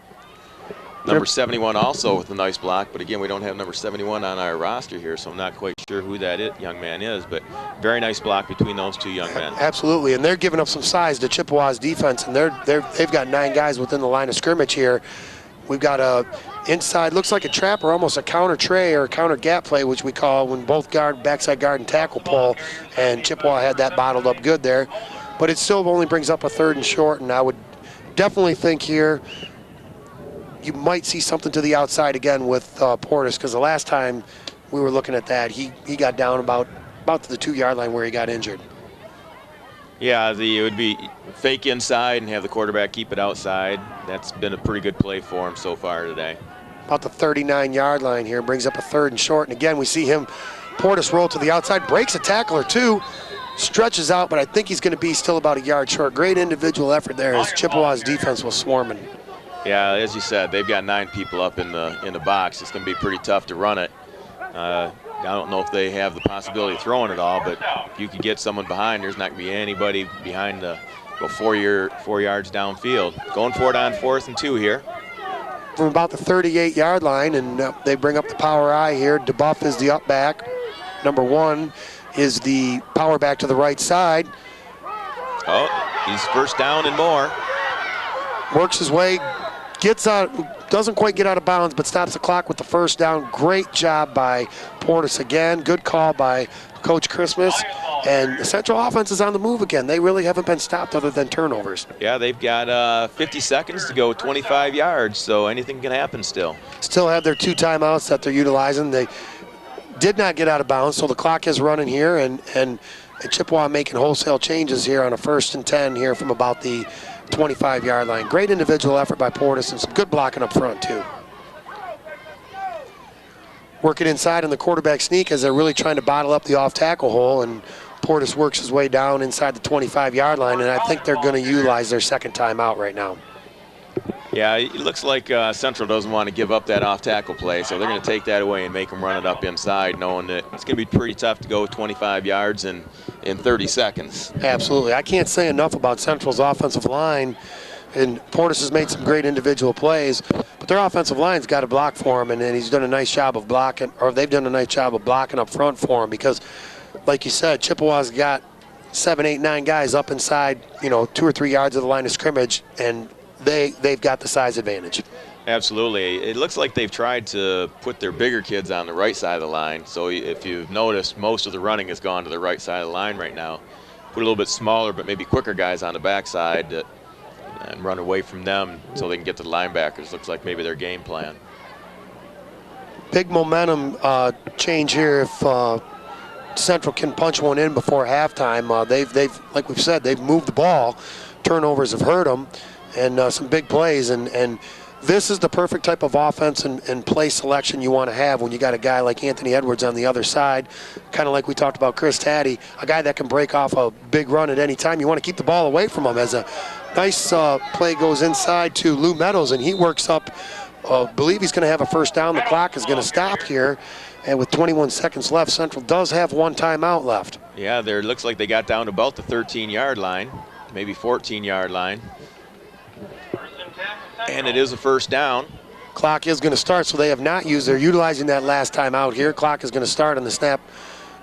Number 71 also with a nice block, but again, we don't have number 71 on our roster here, so I'm not quite sure who that young man is, but very nice block between those 2 young men. Absolutely, and they're giving up some size to Chippewa's defense, and they've got 9 guys within the line of scrimmage here. We've got a inside, looks like a trap or almost a counter tray or a counter gap play, which we call when both backside guard and tackle pull, and Chippewa had that bottled up good there. But it still only brings up a 3rd and short, and I would definitely think here you might see something to the outside again with Portis, because the last time we were looking at that, he got down about to the 2-yard line where he got injured. Yeah, it would be fake inside and have the quarterback keep it outside. That's been a pretty good play for him so far today. About the 39-yard line here, brings up a 3rd and short, and again we see Portis roll to the outside, breaks a tackle or 2, stretches out, but I think he's going to be still about a yard short. Great individual effort there as Chippewa's defense was swarming. Yeah, as you said, they've got 9 people up in the box. It's going to be pretty tough to run it. I don't know if they have the possibility of throwing it all, but if you could get someone behind, there's not going to be anybody behind go 4 yards downfield. Going for it on 4th and 2 here. From about the 38-yard line, and they bring up the power I here. DeBuff is the up back. Number 1 is the power back to the right side. Oh, he's first down and more. Works his way, gets out, doesn't quite get out of bounds, but stops the clock with the 1st down. Great job by Portis again. Good call by Coach Christmas. And the Central offense is on the move again. They really haven't been stopped other than turnovers. Yeah, they've got 50 seconds to go, 25 yards, so anything can happen still. Still have their 2 timeouts that they're utilizing. They did not get out of bounds, so the clock is running here, and Chippewa making wholesale changes here on a 1st and 10 here from about the 25-yard line. Great individual effort by Portis and some good blocking up front too. Working inside on the quarterback sneak as they're really trying to bottle up the off-tackle hole, and Portis works his way down inside the 25-yard line, and I think they're going to utilize their second timeout right now. Yeah, it looks like Central doesn't want to give up that off-tackle play, so they're going to take that away and make them run it up inside, knowing that it's going to be pretty tough to go 25 yards in 30 seconds. Absolutely. I can't say enough about Central's offensive line, and Portis has made some great individual plays, but their offensive line's got to block for him, and he's done a nice job of blocking, or they've done a nice job of blocking up front for him because, like you said, Chippewa's got 7, 8, 9 guys up inside, 2 or 3 yards of the line of scrimmage, and they've got the size advantage. Absolutely. It looks like they've tried to put their bigger kids on the right side of the line. So if you've noticed, most of the running has gone to the right side of the line right now. Put a little bit smaller but maybe quicker guys on the backside and run away from them so they can get to the linebackers. Looks like maybe their game plan. Big momentum change here if Central can punch one in before halftime. They've like we've said, they've moved the ball. Turnovers have hurt them. And some big plays, and this is the perfect type of offense and play selection you want to have when you got a guy like Anthony Edwards on the other side, kind of like we talked about Chris Taddy, a guy that can break off a big run at any time. You want to keep the ball away from him. As a nice play goes inside to Lou Meadows, and he works up, believe he's going to have a first down. The clock is going to stop here, and with 21 seconds left, Central does have one timeout left. Yeah, there looks like they got down to about the 13-yard line, maybe 14-yard line. And it is a first down. Clock is going to start, so they have not used. They're utilizing that last time out here. Clock is going to start on the snap,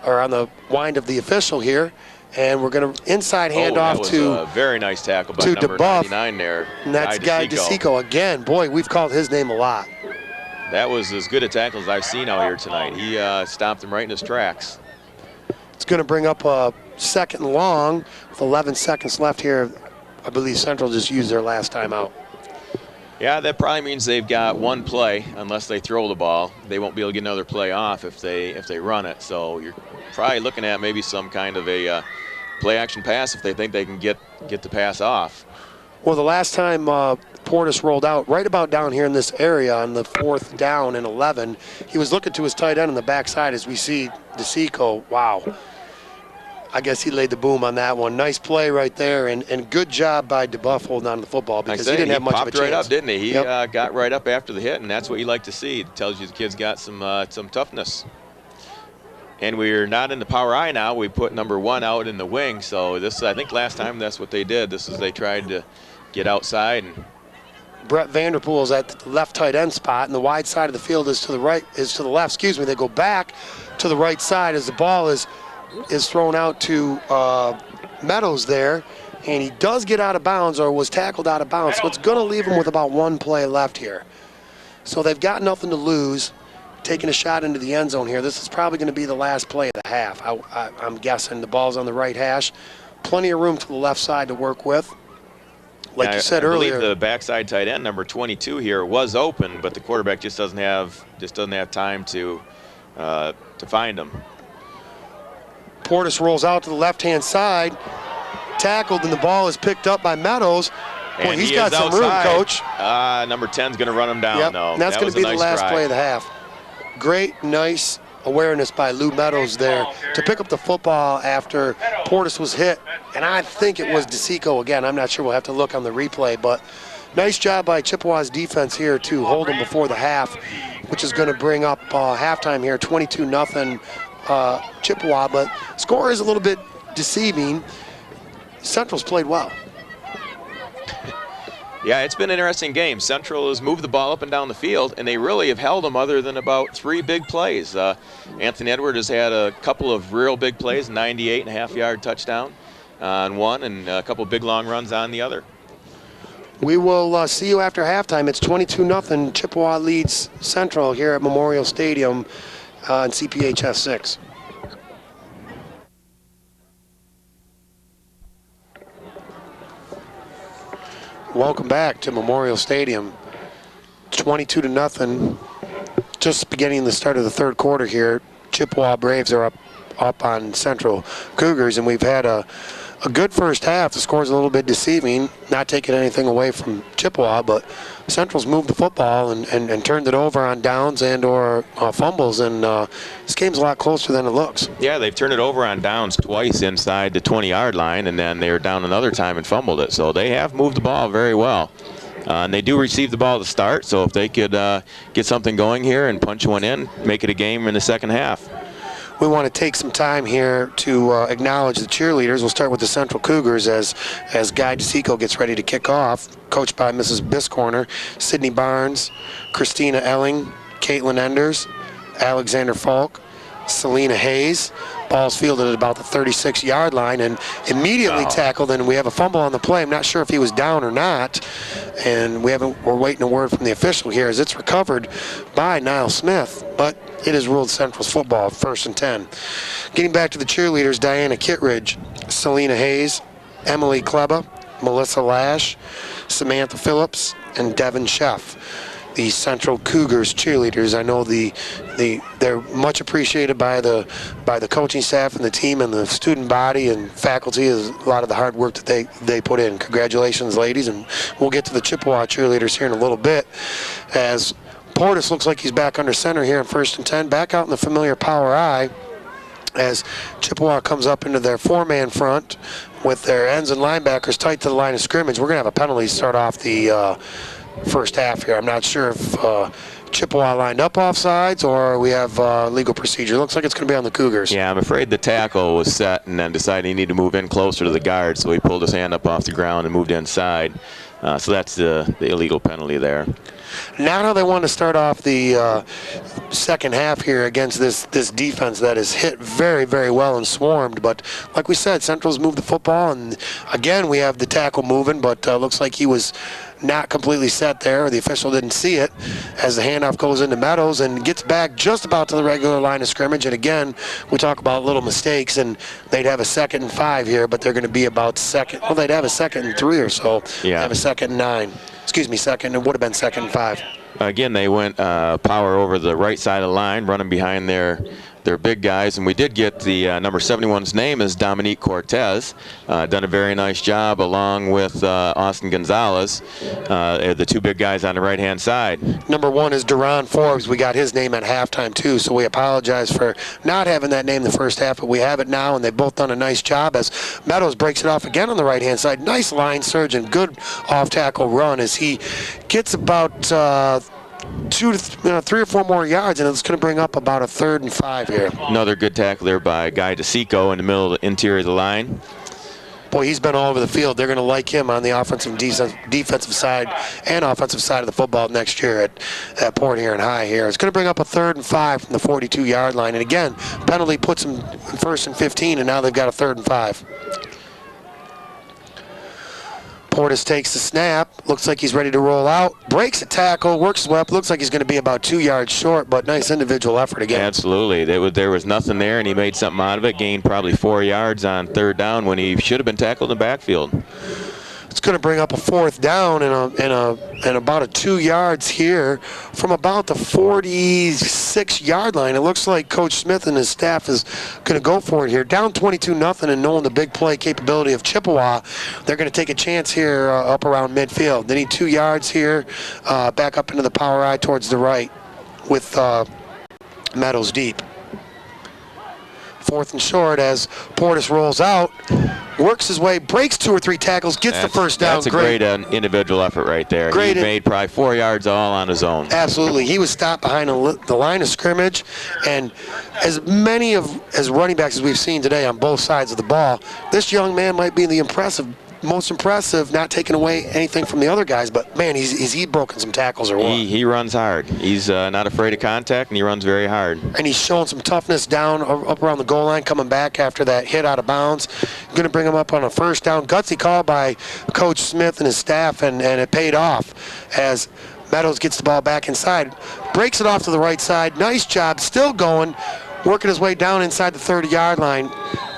or on the wind of the official here. And we're going to inside handoff to a very nice tackle by number DeBuff. 99 there. And that's Guy DeSico again. Boy, we've called his name a lot. That was as good a tackle as I've seen out here tonight. He stopped him right in his tracks. It's going to bring up a 2nd and long with 11 seconds left here. I believe Central just used their last timeout. Yeah, that probably means they've got one play unless they throw the ball. They won't be able to get another play off if they run it. So you're probably looking at maybe some kind of a play action pass if they think they can get the pass off. Well, the last time Portis rolled out right about down here in this area on the 4th down and 11, he was looking to his tight end on the backside as we see DeSico. Wow. I guess he laid the boom on that one. Nice play right there, and good job by DeBuff holding on to the football because he didn't have much of a chance. He popped right up, didn't he? He got right up after the hit, and that's what you like to see. It tells you the kid's got some toughness. And we're not in the power I now. We put number 1 out in the wing. So this, I think last time that's what they did. This is they tried to get outside. And Brett Vanderpool's at the left tight end spot, and the wide side of the field is to the right, is to the left. Excuse me. They go back to the right side as the ball is thrown out to Meadows there, and he does get out of bounds or was tackled out of bounds. So it's going to leave him with about one play left here. So they've got nothing to lose. Taking a shot into the end zone here. This is probably going to be the last play of the half. I'm guessing the ball's on the right hash. Plenty of room to the left side to work with. Like you said earlier, I believe the backside tight end, number 22 here, was open, but the quarterback just doesn't have time to find him. Portis rolls out to the left-hand side, tackled, and the ball is picked up by Meadows. Boy, he's got some room, Coach. Number 10's going to run him down, though. And that's going to be the last play of the half. Great, nice awareness by Lou Meadows there to pick up the football after Portis was hit. And I think it was DeSico again. I'm not sure. We'll have to look on the replay. But nice job by Chippewa's defense here to hold him before the half, which is going to bring up halftime here, 22-0 Chippewa. But score is a little bit deceiving. Central's played well. Yeah, it's been an interesting game. Central has moved the ball up and down the field, and they really have held them other than about 3 big plays. Anthony Edwards has had a couple of real big plays, 98.5-yard touchdown on one, and a couple big long runs on the other. We will see you after halftime. It's 22-0. Chippewa leads Central here at Memorial Stadium in CPHS 6. Welcome back to Memorial Stadium. 22-0. Just beginning the start of the third quarter here. Chippewa Braves are up on Central Cougars, and we've had a good first half. The score's a little bit deceiving, not taking anything away from Chippewa, but Central's moved the football and turned it over on downs and or fumbles, and this game's a lot closer than it looks. Yeah, they've turned it over on downs twice inside the 20-yard line, and then they were down another time and fumbled it. So they have moved the ball very well. And they do receive the ball to start, so if they could get something going here and punch one in, make it a game in the second half. We want to take some time here to acknowledge the cheerleaders. We'll start with the Central Cougars as Guy DeSico gets ready to kick off, coached by Mrs. Biscorner, Sydney Barnes, Christina Elling, Caitlin Enders, Alexander Falk, Selena Hayes. Ball's fielded at about the 36-yard line and immediately tackled, and we have a fumble on the play. I'm not sure if he was down or not, and we're waiting a word from the official here as it's recovered by Niall Smith, but it is ruled Central's football, 1st and 10. Getting back to the cheerleaders, Diana Kittredge, Selena Hayes, Emily Kleba, Melissa Lash, Samantha Phillips, and Devin Sheff. The Central Cougars cheerleaders. I know they're much appreciated by the coaching staff and the team and the student body and faculty. Is a lot of the hard work that they put in. Congratulations, ladies, and we'll get to the Chippewa cheerleaders here in a little bit as Portis looks like he's back under center here in 1st and 10, back out in the familiar power I as Chippewa comes up into their 4-man front with their ends and linebackers tight to the line of scrimmage. We're going to have a penalty to start off the first half here. I'm not sure if Chippewa lined up offsides or we have legal procedure. Looks like it's going to be on the Cougars. Yeah, I'm afraid the tackle was set and then decided he needed to move in closer to the guard, so he pulled his hand up off the ground and moved inside. So that's the illegal penalty there. Now how they want to start off the second half here against this defense that is hit very, very well and swarmed. But like we said, Central's moved the football, and again we have the tackle moving, but looks like he was not completely set there. The official didn't see it as the handoff goes into Meadows and gets back just about to the regular line of scrimmage. And again, we talk about little mistakes, and they'd have a 2nd and 5 here, but they're going to be about second. Well, they'd have a 2nd and 3 or so. Yeah. They have a 2nd and 9. Excuse me, second. It would have been 2nd and 5. Again, they went power over the right side of the line, running behind their big guys, and we did get the number 71's name is Dominique Cortez. Done a very nice job along with Austin Gonzalez, the 2 big guys on the right-hand side. Number 1 is Duron Forbes. We got his name at halftime too, so we apologize for not having that name the first half, but we have it now, and they've both done a nice job as Meadows breaks it off again on the right-hand side. Nice line surge and good off-tackle run as he gets about 3 or 4 more yards, and it's going to bring up about a 3rd and 5 here. Another good tackle there by Guy DeSico in the middle of the interior of the line. Boy, he's been all over the field. They're going to like him on the offensive, defensive side and offensive side of the football next year at Port Huron High here. It's going to bring up a 3rd and 5 from the 42-yard line. And again, penalty puts them in 1st and 15, and now they've got a 3rd and 5. Portis takes the snap, looks like he's ready to roll out, breaks a tackle, works his way up, looks like he's going to be about 2 yards short, but nice individual effort again. Absolutely. There was nothing there, and he made something out of it, gained probably 4 yards on 3rd down when he should have been tackled in the backfield. It's going to bring up a 4th down and about a 2 yards here from about the 46-yard line. It looks like Coach Smith and his staff is going to go for it here. Down 22-0, and knowing the big play capability of Chippewa, they're going to take a chance here up around midfield. They need 2 yards here, back up into the power I towards the right with Meadows deep. 4th and short as Portis rolls out, works his way, breaks 2 or 3 tackles, gets the first down. That's a great individual effort right there. He made probably 4 yards all on his own. Absolutely. He was stopped behind the line of scrimmage, and as many as running backs as we've seen today on both sides of the ball, this young man might be the most impressive, not taking away anything from the other guys, but man, he's broken some tackles or what? He runs hard. He's not afraid of contact, and he runs very hard. And he's showing some toughness down up around the goal line, coming back after that hit out of bounds. Going to bring him up on a 1st down. Gutsy call by Coach Smith and his staff, and it paid off as Meadows gets the ball back inside, breaks it off to the right side. Nice job, still going, working his way down inside the 30-yard line.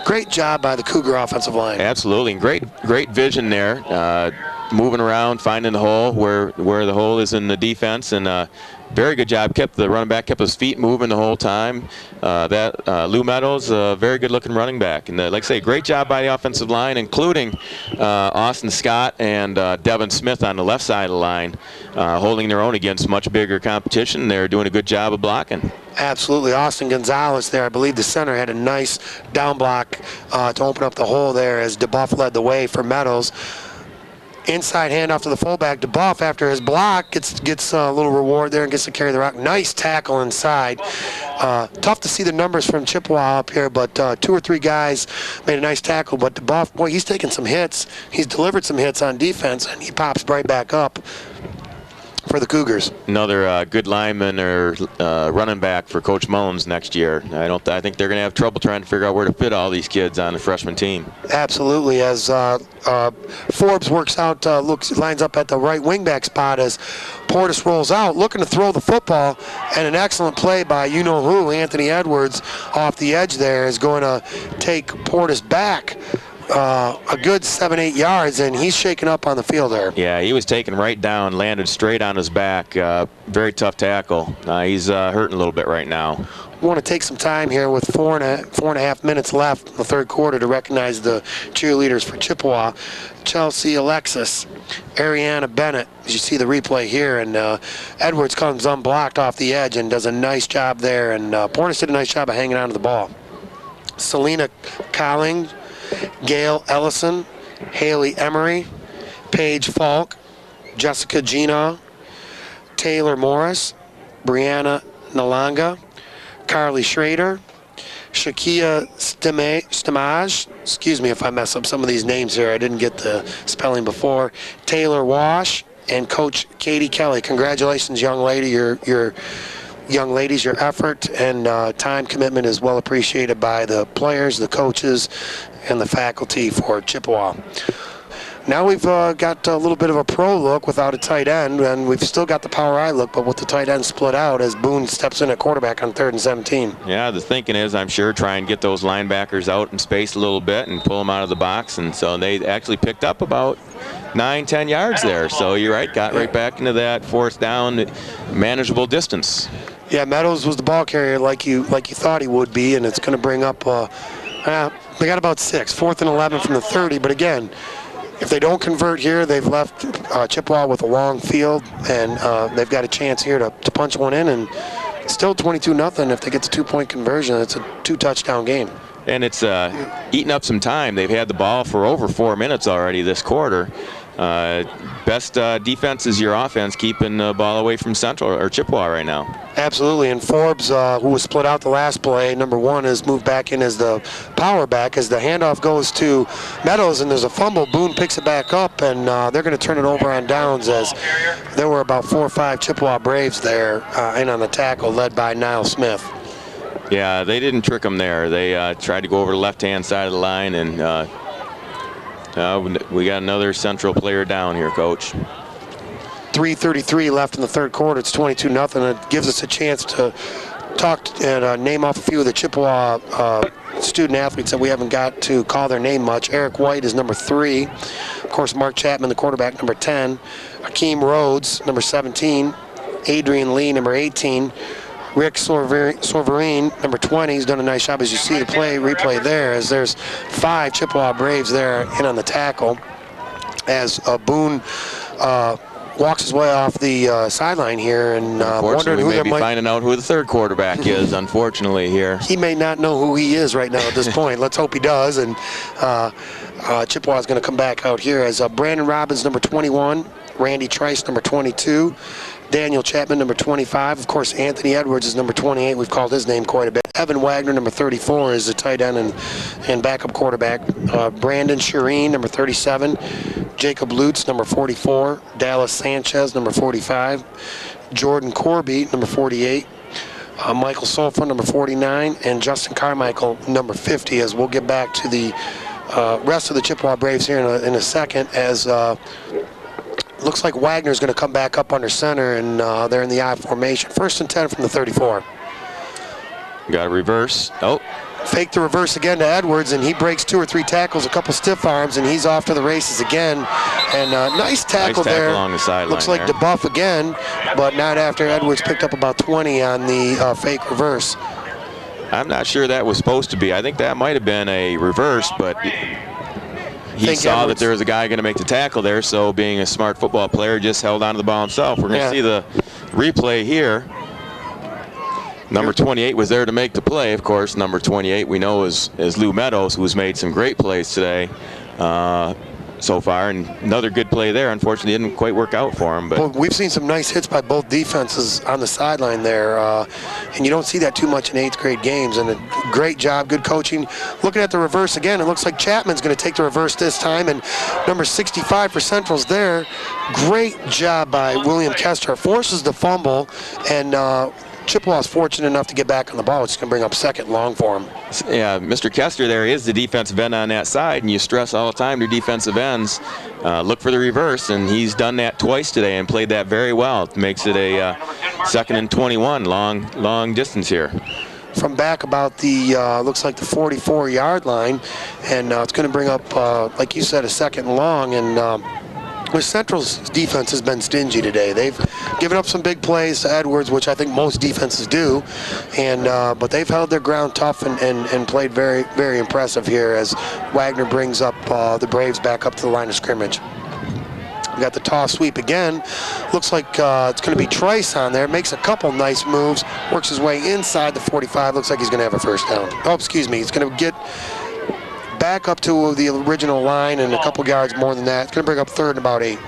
Great job by the Cougar offensive line. Absolutely, and great vision there, moving around, finding the hole where the hole is in the defense, and very good job. The running back kept his feet moving the whole time. Lou Meadows, a very good-looking running back. And like I say, great job by the offensive line, including Austin Scott and Devin Smith on the left side of the line, holding their own against much bigger competition. They're doing a good job of blocking. Absolutely. Austin Gonzalez there, I believe the center, had a nice down block to open up the hole there as DeBuff led the way for Meadows. Inside handoff to the fullback. DeBuff, after his block, gets a little reward there and gets to carry the rock. Nice tackle inside. Tough to see the numbers from Chippewa up here, but 2 or 3 guys made a nice tackle. But DeBuff, boy, he's taken some hits. He's delivered some hits on defense, and he pops right back up for the Cougars. Another good lineman or running back for Coach Mullins next year. I think they're going to have trouble trying to figure out where to fit all these kids on the freshman team. Absolutely. As Forbes works out, lines up at the right wingback spot as Portis rolls out, looking to throw the football, and an excellent play by you-know-who, Anthony Edwards, off the edge there is going to take Portis back a good 7-8 yards, and he's shaking up on the field there. Yeah, he was taken right down, landed straight on his back. Very tough tackle. He's hurting a little bit right now. We want to take some time here with four and a half minutes left in the third quarter to recognize the cheerleaders for Chippewa. Chelsea Alexis, Ariana Bennett, as you see the replay here, and Edwards comes unblocked off the edge and does a nice job there, and Portis did a nice job of hanging on to the ball. Selena Colling, Gail Ellison, Haley Emery, Paige Falk, Jessica Gina, Taylor Morris, Brianna Nalanga, Carly Schrader, Shakia Stamaj, excuse me if I mess up some of these names here, I didn't get the spelling before, Taylor Wash, and Coach Katie Kelly. Congratulations, young lady. Your young ladies, your effort and time commitment is well appreciated by the players, the coaches, and the faculty for Chippewa. Now we've got a little bit of a pro look without a tight end, and we've still got the power I look, but with the tight end split out as Boone steps in at quarterback on 3rd and 17. Yeah, the thinking is, I'm sure, try and get those linebackers out in space a little bit and pull them out of the box, and so they actually picked up about 9-10 yards there. So you're right, got right back into that 4th down, manageable distance. Yeah, Meadows was the ball carrier like you thought he would be, and it's going to bring up, they got about 6, 4th and 11 from the 30, but again, if they don't convert here, they've left Chippewa with a long field, and they've got a chance here to punch one in, and it's still 22-0 if they get the 2-point conversion. It's a 2-touchdown game. And it's eating up some time. They've had the ball for over 4 minutes already this quarter. Best defense is your offense, keeping the ball away from Central or Chippewa right now. Absolutely, and Forbes, who was split out the last play, number 1, is moved back in as the power back as the handoff goes to Meadows, and there's a fumble. Boone picks it back up, and they're going to turn it over on downs as there were about 4 or 5 Chippewa Braves there in on the tackle, led by Niall Smith. Yeah, they didn't trick them there. They tried to go over the left-hand side of the line, and we got another Central player down here, Coach. 3:33 left in the third quarter. It's 22-0. It gives us a chance to talk and name off a few of the Chippewa student athletes that we haven't got to call their name much. Eric White is number 3. Of course, Mark Chapman, the quarterback, number 10. Hakeem Rhodes, number 17. Adrian Lee, number 18. Rick Sorverine, number 20, has done a nice job. As you see the replay there, as there's 5 Chippewa Braves there in on the tackle, as Boone walks his way off the sideline here, and wondering who we may be finding out who the 3rd quarterback is, unfortunately, here. He may not know who he is right now at this point. Let's hope he does, and Chippewa is going to come back out here as Brandon Robbins, number 21, Randy Trice, number 22, Daniel Chapman, number 25. Of course, Anthony Edwards is number 28. We've called his name quite a bit. Evan Wagner, number 34, is the tight end and backup quarterback. Brandon Shireen, number 37. Jacob Lutz, number 44. Dallas Sanchez, number 45. Jordan Corby, number 48. Michael Solfa, number 49. And Justin Carmichael, number 50, as we'll get back to the rest of the Chippewa Braves here in a second, as looks like Wagner's going to come back up under center, and they're in the I formation. 1st and 10 from the 34. Got a reverse. Oh, Fake the reverse again to Edwards, and he breaks 2 or 3 tackles, a couple stiff arms, and he's off to the races again. And nice tackle there. Along the sideline. Looks like DeBuff again, but not after Edwards picked up about 20 on the fake reverse. I'm not sure that was supposed to be. I think that might have been a reverse, but he saw that there was a guy going to make the tackle there, so being a smart football player, just held on to the ball himself. We're going to see the replay here. Number 28 was there to make the play. Of course, number 28 we know is Lou Meadows, who's made some great plays today so far, and another good play there. Unfortunately, didn't quite work out for him. But well, we've seen some nice hits by both defenses on the sideline there, and you don't see that too much in 8th grade games. And a great job, good coaching. Looking at the reverse again, it looks like Chapman's going to take the reverse this time, and number 65 for Central's there. Great job by William Kester. Forces the fumble, and Chippewa's fortunate enough to get back on the ball. It's going to bring up 2nd long for him. Yeah, Mr. Kester there is the defensive end on that side, and you stress all the time to defensive ends, look for the reverse, and he's done that twice today and played that very well. It makes it a 2nd and 21, long distance here. From back about the, looks like the 44-yard line, and it's going to bring up, like you said, a 2nd long, and Central's defense has been stingy today. They've given up some big plays to Edwards, which I think most defenses do, and but they've held their ground tough and played very, very impressive here as Wagner brings up the Braves back up to the line of scrimmage. We got the toss sweep again. Looks like it's going to be Trice on there. Makes a couple nice moves. Works his way inside the 45. Looks like he's going to have a first down. Oh, excuse me. He's going to get back up to the original line and a couple yards more than that. It's going to bring up 3rd and about 8.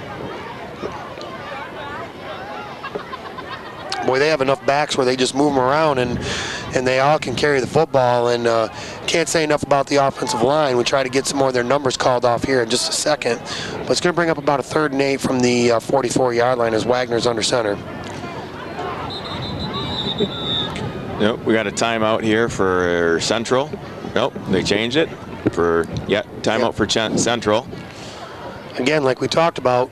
Boy, they have enough backs where they just move them around and they all can carry the football, and can't say enough about the offensive line. We try to get some more of their numbers called off here in just a second, but it's going to bring up about a 3rd and 8 from the 44-yard line as Wagner's under center. Nope, we got a timeout here for Central. Nope, they changed it for timeout for Central. Again, like we talked about,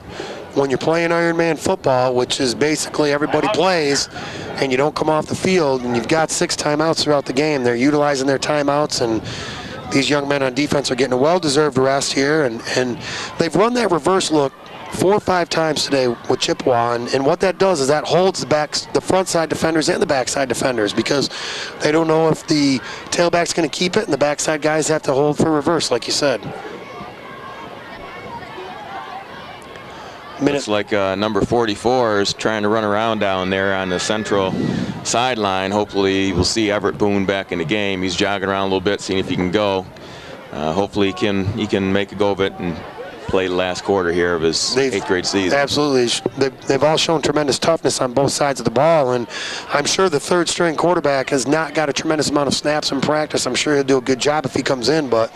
when you're playing Ironman football, which is basically everybody plays, and you don't come off the field, and you've got 6 timeouts throughout the game, they're utilizing their timeouts, and these young men on defense are getting a well-deserved rest here, and they've run that reverse look 4 or 5 times today with Chippewa, and what that does is that holds the front side defenders and the backside defenders, because they don't know if the tailback's going to keep it, and the backside guys have to hold for reverse, like you said. Looks like number 44 is trying to run around down there on the Central sideline. Hopefully we'll see Everett Boone back in the game. He's jogging around a little bit, seeing if he can go. Hopefully he can make a go of it and play the last quarter here of his 8th grade season. Absolutely. They've all shown tremendous toughness on both sides of the ball, and I'm sure the 3rd string quarterback has not got a tremendous amount of snaps in practice. I'm sure he'll do a good job if he comes in, but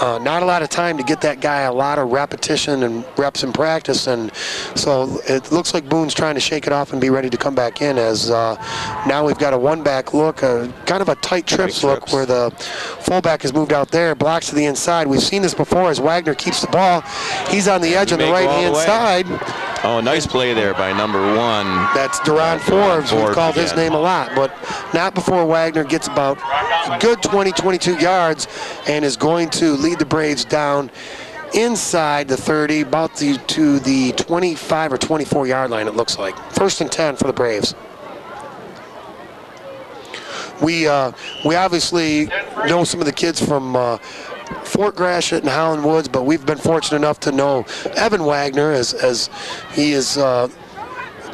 not a lot of time to get that guy a lot of repetition and reps in practice, and so it looks like Boone's trying to shake it off and be ready to come back in, as now we've got a one-back look, kind of a tight trips look where the fullback has moved out there, blocks to the inside. We've seen this before as Wagner keeps the ball. He's on the edge on the right-hand side. Oh, nice play there by number 1. That's Duron Forbes. We've called his name a lot, but not before Wagner gets about a good 20, 22 yards and is going to lead the Braves down inside the 30, about to the 25 or 24-yard line, it looks like. 1st and 10 for the Braves. We obviously know some of the kids from Fort Gratiot and Howland Woods, but we've been fortunate enough to know Evan Wagner as he has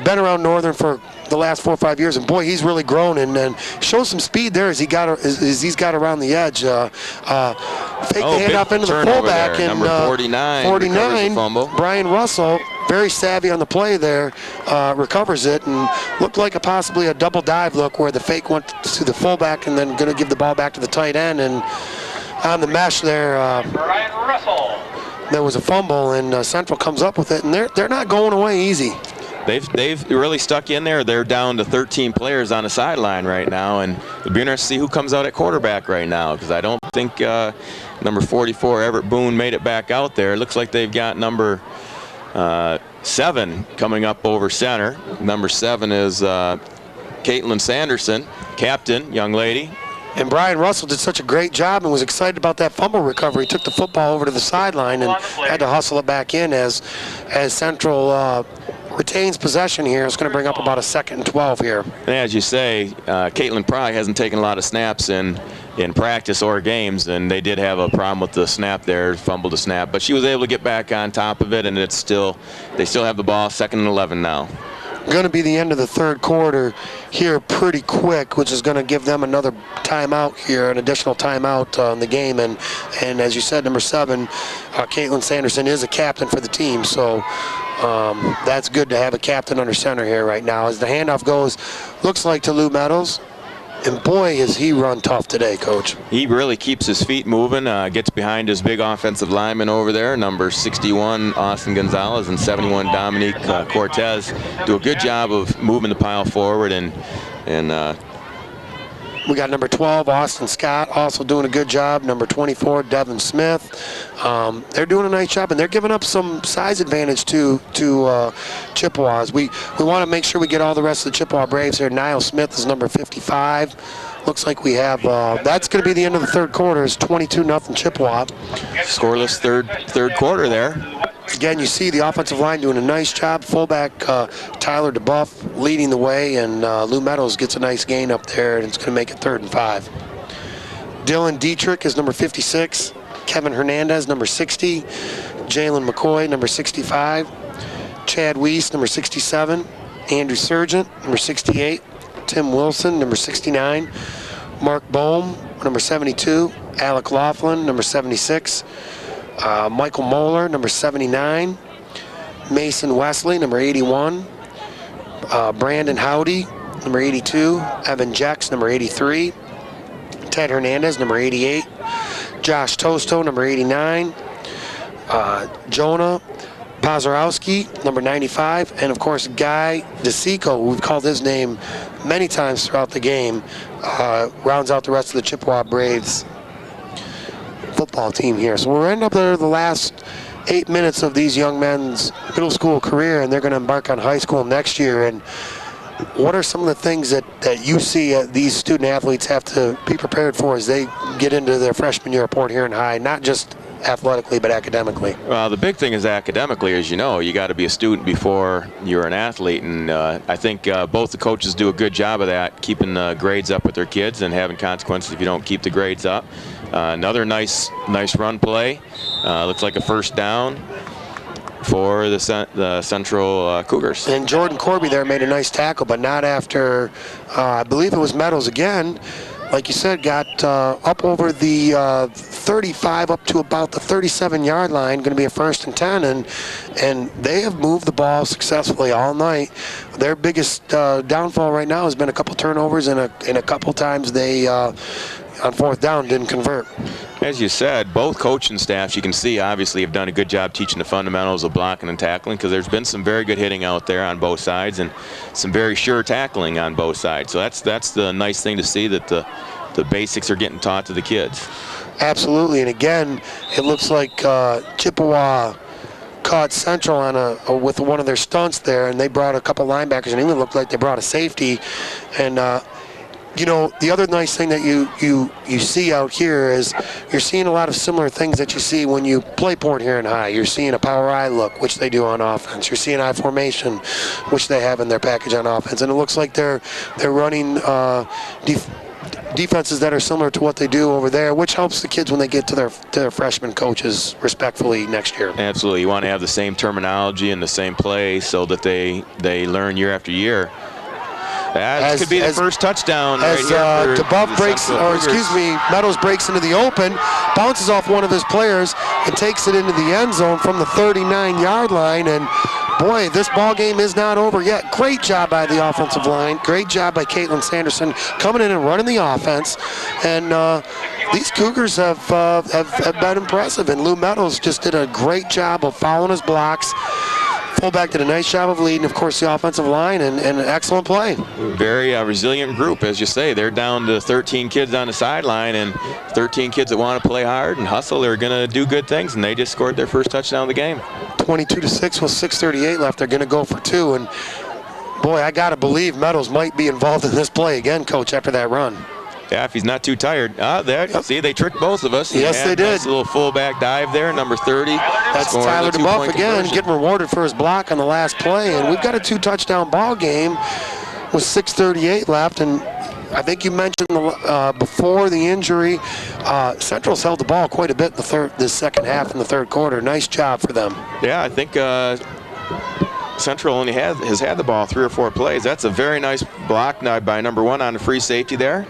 been around Northern for the last 4 or 5 years, and boy, he's really grown and shows some speed there as he's got around the edge. Fake the handoff into the fullback, and number 49, Brian Russell, very savvy on the play there, recovers it and looked like possibly a double dive look where the fake went to the fullback and then going to give the ball back to the tight end, and on the mesh there, there was a fumble, and Central comes up with it, and they're not going away easy. They've really stuck in there. They're down to 13 players on the sideline right now, and it'll be interesting to see who comes out at quarterback right now, because I don't think number 44 Everett Boone made it back out there. It looks like they've got number 7 coming up over center. Number 7 is Caitlin Sanderson, captain, young lady. And Brian Russell did such a great job and was excited about that fumble recovery. He took the football over to the sideline and had to hustle it back in as Central retains possession here. It's going to bring up about a 2nd and 12 here. And as you say, Caitlin Pry hasn't taken a lot of snaps in practice or games, and they did have a problem with the snap there, fumbled the snap, but she was able to get back on top of it, and they still have the ball, 2nd and 11 now. Going to be the end of the 3rd quarter here pretty quick, which is going to give them another timeout here, an additional timeout in the game. And as you said, number 7, Caitlin Sanderson is a captain for the team, so that's good to have a captain under center here right now. As the handoff goes, looks like to Lou Meadows. And boy, has he run tough today, Coach. He really keeps his feet moving, gets behind his big offensive lineman over there, number 61, Austin Gonzalez, and 71, Dominique Cortez. Do a good job of moving the pile forward. And we got number 12, Austin Scott, also doing a good job. Number 24, Devin Smith. They're doing a nice job, and they're giving up some size advantage to Chippewas. We want to make sure we get all the rest of the Chippewa Braves here. Niall Smith is number 55. Looks like we have, that's going to be the end of the 3rd quarter. It's 22-0 Chippewa. Scoreless third quarter there. Again, you see the offensive line doing a nice job. Fullback Tyler DeBuff leading the way, and Lou Meadows gets a nice gain up there, and it's going to make it 3rd and 5. Dylan Dietrich is number 56. Kevin Hernandez, number 60. Jalen McCoy, number 65. Chad Weiss, number 67. Andrew Sargent, number 68. Tim Wilson, number 69. Mark Bohm, number 72. Alec Laughlin, number 76. Michael Moeller, number 79. Mason Wesley, number 81. Brandon Howdy, number 82. Evan Jex, number 83. Ted Hernandez, number 88. Josh Tosto, number 89. Jonah Pazarowski, number 95. And, of course, Guy DeSico, we've called his name many times throughout the game, rounds out the rest of the Chippewa Braves football team here. So we're ending up there the last 8 minutes of these young men's middle school career, and they're going to embark on high school next year. And what are some of the things that you see these student athletes have to be prepared for as they get into their freshman year of Port Huron High, not just athletically but academically? Well, the big thing is academically, as you know. You got to be a student before you're an athlete, and I think both the coaches do a good job of that, keeping grades up with their kids and having consequences if you don't keep the grades up. Another nice run play. Looks like a 1st down for the Central Cougars. And Jordan Corby there made a nice tackle, but not after, I believe it was Meadows again. Like you said, got up over the 35 up to about the 37-yard line, going to be a 1st and 10, and they have moved the ball successfully all night. Their biggest downfall right now has been a couple turnovers, and a couple times they, on 4th down, didn't convert. As you said, both coaching staffs, you can see, obviously have done a good job teaching the fundamentals of blocking and tackling, because there's been some very good hitting out there on both sides and some very sure tackling on both sides. So that's the nice thing to see, that the basics are getting taught to the kids. Absolutely, and again, it looks like Chippewa caught Central on with one of their stunts there, and they brought a couple linebackers, and it even looked like they brought a safety. And you know, the other nice thing that you see out here is you're seeing a lot of similar things that you see when you play Port Huron High. You're seeing a power I look, which they do on offense. You're seeing I formation, which they have in their package on offense. And it looks like they're running defenses that are similar to what they do over there, which helps the kids when they get to their freshman coaches respectfully next year. Absolutely. You want to have the same terminology and the same play so that they learn year after year. That could be the first touchdown right here. As DeBuff breaks, or excuse me, Meadows breaks into the open, bounces off one of his players, and takes it into the end zone from the 39-yard line. And boy, this ball game is not over yet. Great job by the offensive line. Great job by Caitlin Sanderson coming in and running the offense. And these Cougars have been impressive. And Lou Meadows just did a great job of following his blocks. Fullback did a nice job of leading, of course, the offensive line, and an excellent play. Very resilient group, as you say. They're down to 13 kids on the sideline, and 13 kids that want to play hard and hustle. They're going to do good things, and they just scored their first touchdown of the game. 22-6 with 6:38 left. They're going to go for 2, and boy, I got to believe Meadows might be involved in this play again, Coach, after that run. Yeah, if he's not too tired. There, see, they tricked both of us. Yes, they did. Nice little fullback dive there, number 30. That's Tyler DeBuff again, getting rewarded for his block on the last play. And we've got a 2-touchdown ball game with 6:38 left. And I think you mentioned before the injury, Central's held the ball quite a bit in the second half in the third quarter. Nice job for them. Yeah, I think Central only has had the ball 3 or 4 plays. That's a very nice block now by number 1 on the free safety there.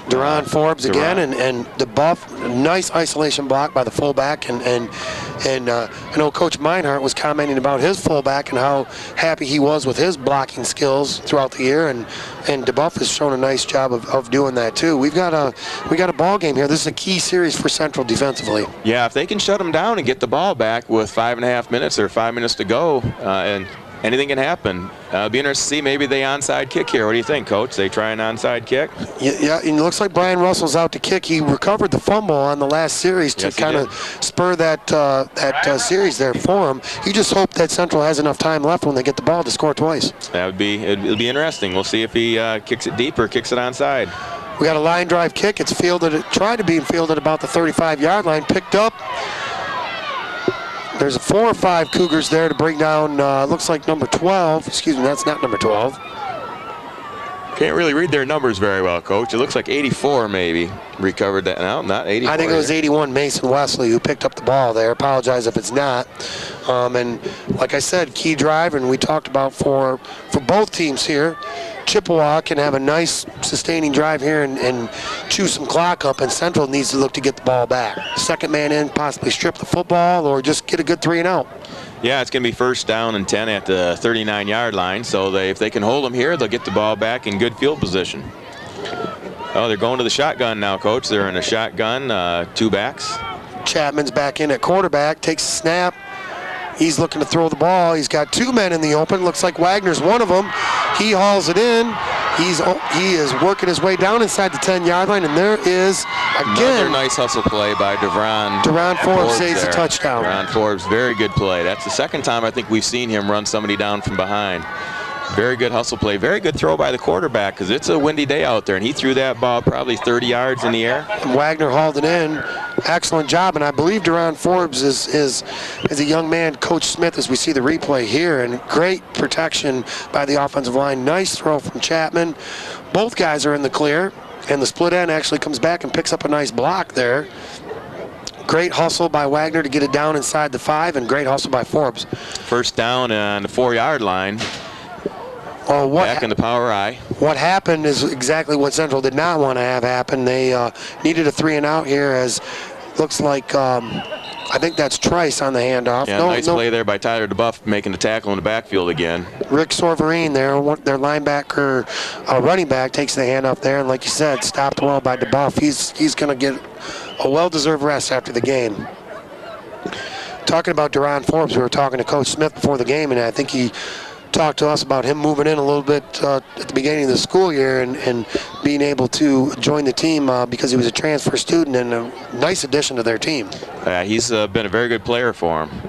Duran Forbes again, and DeBuff, nice isolation block by the fullback, and I know Coach Meinhardt was commenting about his fullback and how happy he was with his blocking skills throughout the year, and DeBuff has shown a nice job of doing that too. We got a ball game here. This is a key series for Central defensively. Yeah, if they can shut them down and get the ball back with 5.5 minutes or 5 minutes to go, and anything can happen. It'll be interesting to see maybe they onside kick here. What do you think, Coach? They try an onside kick? Yeah, it looks like Brian Russell's out to kick. He recovered the fumble on the last series to kind of spur that series there for him. You just hope that Central has enough time left when they get the ball to score twice. It'll be interesting. We'll see if he kicks it deep or kicks it onside. We got a line drive kick. It's tried to be fielded about the 35-yard line, picked up. There's 4 or 5 Cougars there to bring down, looks like number 12. Excuse me, that's not number 12. Can't really read their numbers very well, Coach. It looks like 84 maybe recovered that. No, not 84. I think it was 81 Mason Wesley who picked up the ball there. Apologize if it's not. And like I said, key drive, and we talked about for both teams here. Chippewa can have a nice sustaining drive here and chew some clock up, and Central needs to look to get the ball back. Second man in, possibly strip the football or just get a good 3 and out. Yeah, it's going to be 1st down and 10 at the 39-yard line. So if they can hold them here, they'll get the ball back in good field position. Oh, they're going to the shotgun now, Coach. They're in a shotgun, 2 backs. Chapman's back in at quarterback, takes a snap. He's looking to throw the ball. He's got 2 men in the open. Looks like Wagner's one of them. He hauls it in. He is working his way down inside the 10-yard line, and there is, again, another nice hustle play by Duran Forbes saves the touchdown. Duran Forbes, very good play. That's the second time I think we've seen him run somebody down from behind. Very good hustle play. Very good throw by the quarterback because it's a windy day out there, and he threw that ball probably 30 yards in the air. And Wagner hauled it in. Excellent job, and I believe Duran Forbes is a young man, Coach Smith, as we see the replay here, and great protection by the offensive line. Nice throw from Chapman. Both guys are in the clear, and the split end actually comes back and picks up a nice block there. Great hustle by Wagner to get it down inside the 5, and great hustle by Forbes. 1st down on the 4-yard line. Back in the power I. What happened is exactly what Central did not want to have happen. They needed a 3 and out here, as looks like I think that's Trice on the handoff. Yeah, nice play there by Tyler DeBuff making the tackle in the backfield again. Rick Sorverine there, their linebacker, running back, takes the handoff there, and like you said, stopped well by DeBuff. He's going to get a well-deserved rest after the game. Talking about Duran Forbes, we were talking to Coach Smith before the game, and I think he talked to us about him moving in a little bit at the beginning of the school year and being able to join the team because he was a transfer student and a nice addition to their team. He's been a very good player for him.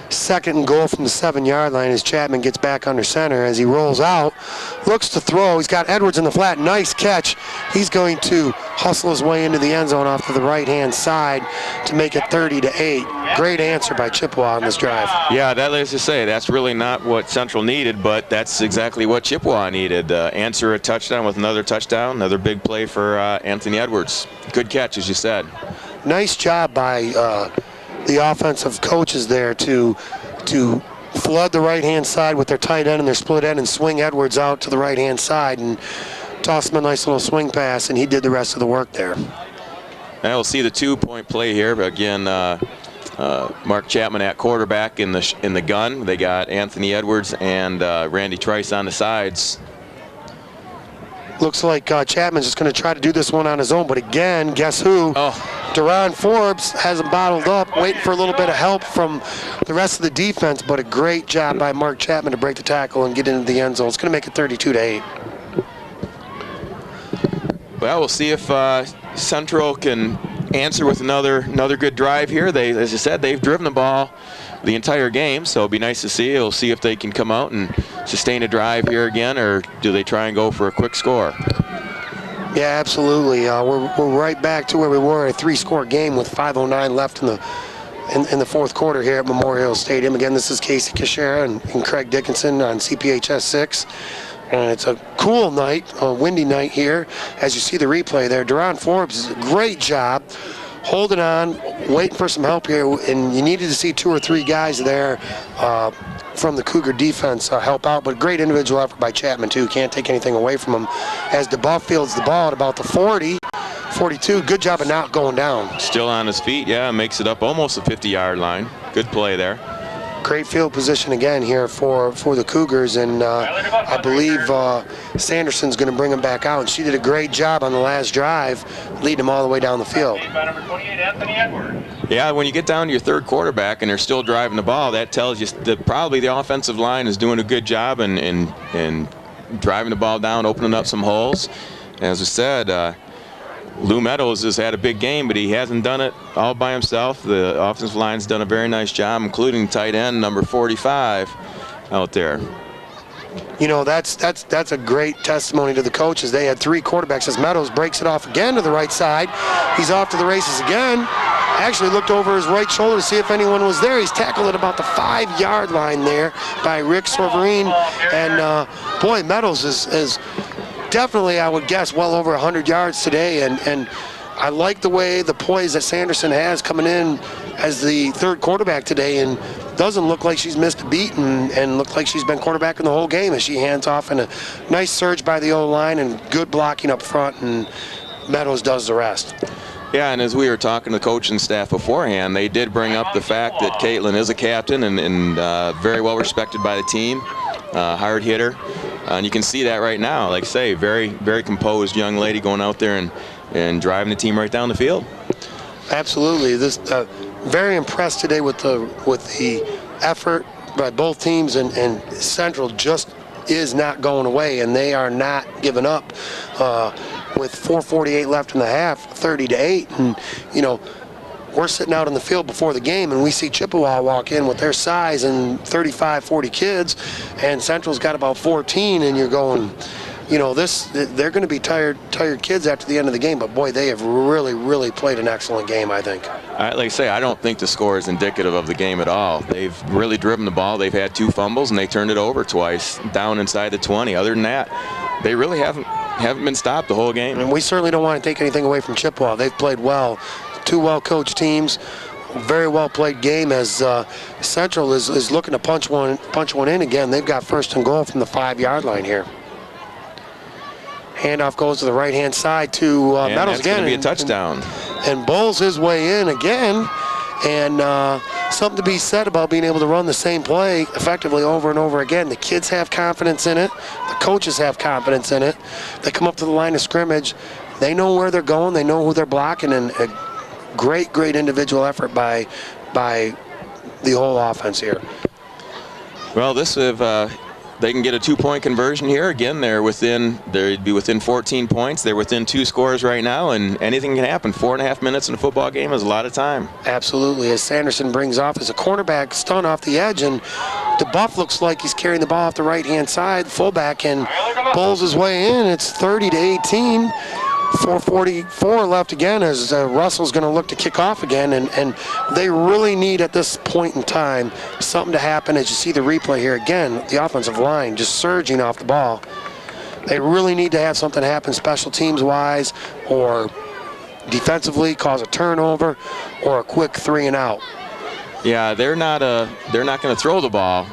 2nd and goal from the 7-yard line as Chapman gets back under center as he rolls out, looks to throw. He's got Edwards in the flat. Nice catch. He's going to hustle his way into the end zone off to the right-hand side to make it 30-8. Great answer by Chippewa on this drive. Yeah, that is to say, that's really not what Central needed, but that's exactly what Chippewa needed. Answer a touchdown with another touchdown, another big play for Anthony Edwards. Good catch, as you said. Nice job by the offensive coaches there to flood the right-hand side with their tight end and their split end and swing Edwards out to the right-hand side and toss him a nice little swing pass, and he did the rest of the work there. And we'll see the 2-point play here. But again, Mark Chapman at quarterback in the gun. They got Anthony Edwards and Randy Trice on the sides. Looks like Chapman's just going to try to do this one on his own, but again, guess who? Duran Forbes has him bottled up, waiting for a little bit of help from the rest of the defense, but a great job by Mark Chapman to break the tackle and get into the end zone. It's going to make it 32-8. Well, we'll see if Central can answer with another good drive here. As I said, they've driven the ball the entire game, so it'll be nice to see. We'll see if they can come out and sustain a drive here again, or do they try and go for a quick score. Yeah, absolutely. We're right back to where we were, a 3-score game with 5:09 left in the fourth quarter here at Memorial Stadium. Again, this is Casey Kashera and Craig Dickinson on CPHS 6. And it's a cool night, a windy night here. As you see the replay there, Deron Forbes does a great job holding on, waiting for some help here. And you needed to see 2 or 3 guys there from the Cougar defense help out. But great individual effort by Chapman, too. Can't take anything away from him. As DeBuff fields the ball at about the 40. 42, good job of not going down. Still on his feet, yeah, makes it up almost the 50-yard line. Good play there. Great field position again here for the Cougars, and I believe Sanderson's going to bring him back out. And she did a great job on the last drive, leading him all the way down the field. Yeah, when you get down to your third quarterback and they're still driving the ball, that tells you that probably the offensive line is doing a good job in driving the ball down, opening up some holes. As I said, Lou Meadows has had a big game, but he hasn't done it all by himself. The offensive line's done a very nice job, including tight end number 45 out there. You know, that's a great testimony to the coaches. They had 3 quarterbacks as Meadows breaks it off again to the right side. He's off to the races again. Actually looked over his right shoulder to see if anyone was there. He's tackled at about the 5-yard line there by Rick Sorverine. And boy, Meadows is definitely, I would guess, well over 100 yards today, and I like the way the poise that Sanderson has coming in as the third quarterback today, and doesn't look like she's missed a beat, and look like she's been quarterbacking the whole game as she hands off, and a nice surge by the O-line and good blocking up front, and Meadows does the rest. Yeah, and as we were talking to the coaching staff beforehand, they did bring up the fact that Caitlin is a captain and very well respected by the team, hard hitter. And you can see that right now. Like I say, very, very composed young lady going out there and driving the team right down the field. Absolutely. This very impressed today with the effort by both teams, and Central just is not going away, and they are not giving up. With 4:48 left in the half, 30-8, and you know, we're sitting out in the field before the game, and we see Chippewa walk in with their size and 35, 40 kids, and Central's got about 14, and you're going, you know, they're going to be tired kids after the end of the game, but boy, they have really, really played an excellent game, I think. Like I say, I don't think the score is indicative of the game at all. They've really driven the ball. They've had 2 fumbles, and they turned it over twice down inside the 20. Other than that, they really haven't been stopped the whole game. And we certainly don't want to take anything away from Chippewa. They've played well. 2 well-coached teams, very well-played game as Central is looking to punch one in again. They've got first and goal from the 5-yard line here. Handoff goes to the right-hand side to Meadows again. It's going to be a touchdown. And bowls his way in again. And something to be said about being able to run the same play effectively over and over again. The kids have confidence in it. The coaches have confidence in it. They come up to the line of scrimmage. They know where they're going. They know who they're blocking. And great individual effort by the whole offense here. Well, they can get a 2-point conversion here. Again, they'd be within 14 points. They're within 2 scores right now, and anything can happen. 4.5 minutes in a football game is a lot of time. Absolutely. As Sanderson brings off as a cornerback stun off the edge, and DeBuff looks like he's carrying the ball off the right-hand side, fullback, and bowls his way in. It's 30-18. 4:44 left again as Russell's going to look to kick off again, and they really need at this point in time something to happen. As you see the replay here again, the offensive line just surging off the ball. They really need to have something happen special teams wise or defensively, cause a turnover or a quick 3 and out. Yeah, they're not going to throw the ball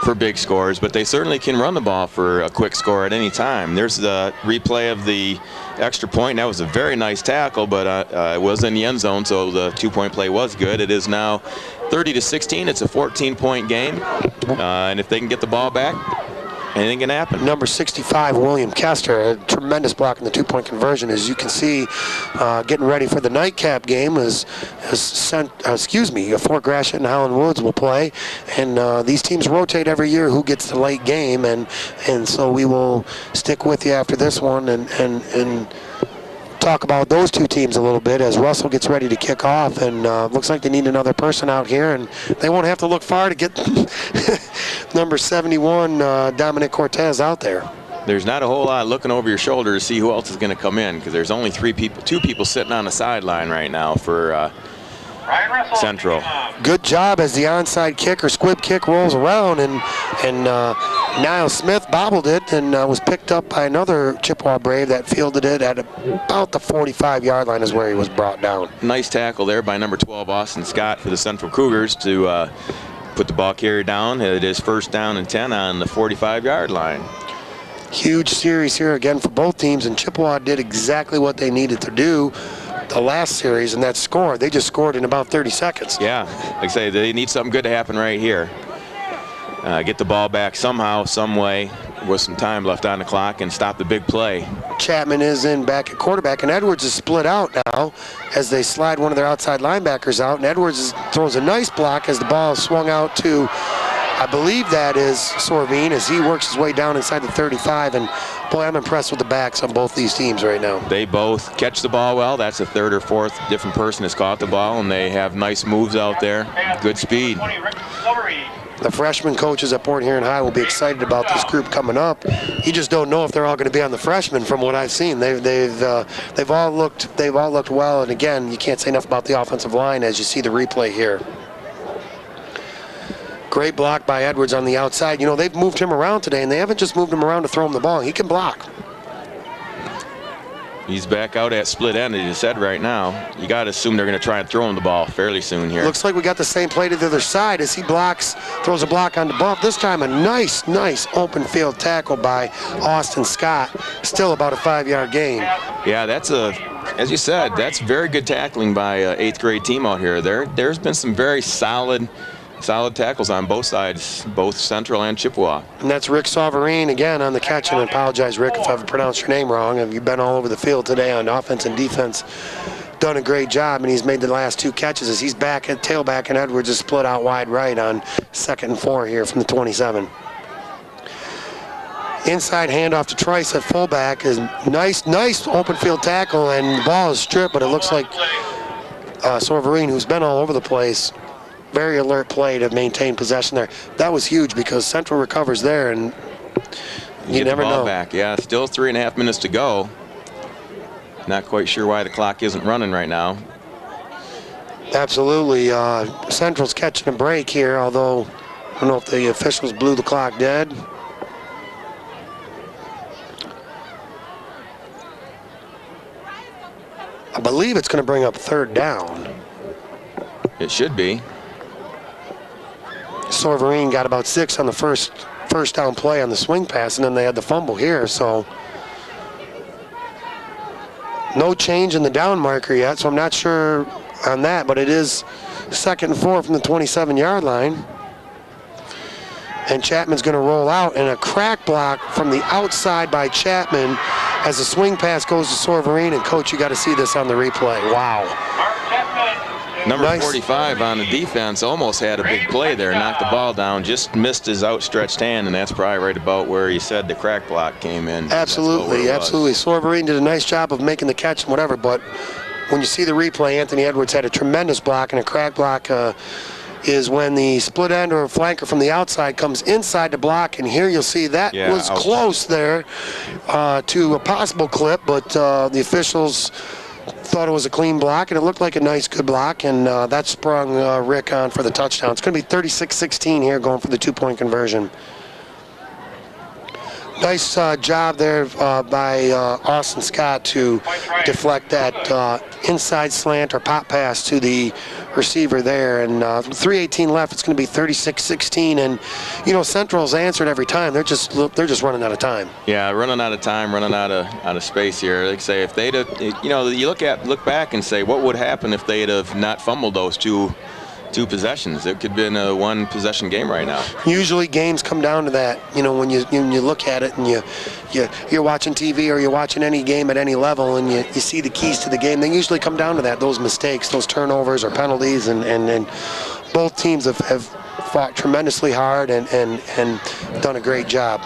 for big scores, but they certainly can run the ball for a quick score at any time. There's the replay of the extra point. That was a very nice tackle, but it was in the end zone, so the 2-point play was good. It is now 30-16. It's a 14-point game, and if they can get the ball back, anything can happen. Number 65, William Kester, a tremendous block in the 2-point conversion. As you can see, getting ready for the nightcap game Fort Gratiot and Howland Woods will play. And these teams rotate every year who gets the late game. And so we will stick with you after this one and talk about those 2 teams a little bit as Russell gets ready to kick off, and looks like they need another person out here, and they won't have to look far to get number 71 Dominic Cortez out there. There's not a whole lot looking over your shoulder to see who else is going to come in, because there's only two people sitting on the sideline right now for Central. Good job as the onside kick or squib kick rolls around, and Niall Smith bobbled it and was picked up by another Chippewa Brave that fielded it at about the 45-yard line is where he was brought down. Nice tackle there by number 12, Austin Scott, for the Central Cougars to put the ball carrier down. It is 1st down and 10 on the 45-yard line. Huge series here again for both teams, and Chippewa did exactly what they needed to do the last series, and that score. They just scored in about 30 seconds. Yeah, like I say, they need something good to happen right here. Get the ball back somehow, some way, with some time left on the clock, and stop the big play. Chapman is in back at quarterback, and Edwards is split out now as they slide one of their outside linebackers out, and Edwards throws a nice block as the ball is swung out to, I believe that is Sorvine, as he works his way down inside the 35, and boy, I'm impressed with the backs on both these teams right now. They both catch the ball well. That's the 3rd or 4th different person has caught the ball, and they have nice moves out there. Good speed. The freshman coaches at Port Huron High will be excited about this group coming up. You just don't know if they're all going to be on the freshmen from what I've seen. They've all looked well, and again, you can't say enough about the offensive line as you see the replay here. Great block by Edwards on the outside. You know, they've moved him around today, and they haven't just moved him around to throw him the ball. He can block. He's back out at split end, as you said right now. You got to assume they're going to try and throw him the ball fairly soon here. Looks like we got the same play to the other side as he throws a block on the bump. This time a nice open field tackle by Austin Scott. Still about a 5-yard gain. Yeah, as you said, that's very good tackling by 8th grade team out here. There's been some very solid tackles on both sides, both Central and Chippewa. And that's Rick Sovereign again on the catch, and I apologize, Rick, if I've pronounced your name wrong. You've been all over the field today on offense and defense. Done a great job, and he's made the last 2 catches as he's back at tailback, and Edwards is split out wide right on 2nd and 4 here from the 27. Inside handoff to Trice at fullback is nice open field tackle, and the ball is stripped, but it looks like Sovereign, who's been all over the place, very alert play to maintain possession there. That was huge because Central recovers there, and you never know. Back. Yeah, still 3.5 minutes to go. Not quite sure why the clock isn't running right now. Absolutely. Central's catching a break here, although I don't know if the officials blew the clock dead. I believe it's going to bring up 3rd down. It should be. Sorverine got about 6 on the first down play on the swing pass, and then they had the fumble here, so no change in the down marker yet, so I'm not sure on that, but it is 2nd and 4 from the 27-yard line. And Chapman's going to roll out, and a crack block from the outside by Chapman as the swing pass goes to Sorverine, and Coach, you got to see this on the replay. Wow. Number 45 on the defense almost had a big play there, knocked the ball down, just missed his outstretched hand, and that's probably right about where he said the crack block came in. Absolutely. Sorverine did a nice job of making the catch and whatever, but when you see the replay, Anthony Edwards had a tremendous block, and a crack block is when the split end or flanker from the outside comes inside the block, and here you'll see that was close there to a possible clip, but the officials thought it was a clean block, and it looked like a nice, good block, and that sprung Rick on for the touchdown. It's going to be 36-16 here, going for the 2-point conversion. Nice job there by Austin Scott to deflect that inside slant or pop pass to the receiver there. And 3:18 left. It's going to be 36-16. And you know, Central's answered every time. They're just running out of time. Yeah, running out of time, running out of space here. Like I say, if they'd have, you know, you look back and say, what would happen if they'd have not fumbled those two possessions? It could have been a 1-possession game right now. Usually games come down to that. You know, when you look at it and you're watching TV or you're watching any game at any level and you see the keys to the game, they usually come down to that, those mistakes, those turnovers or penalties, and both teams have fought tremendously hard and done a great job.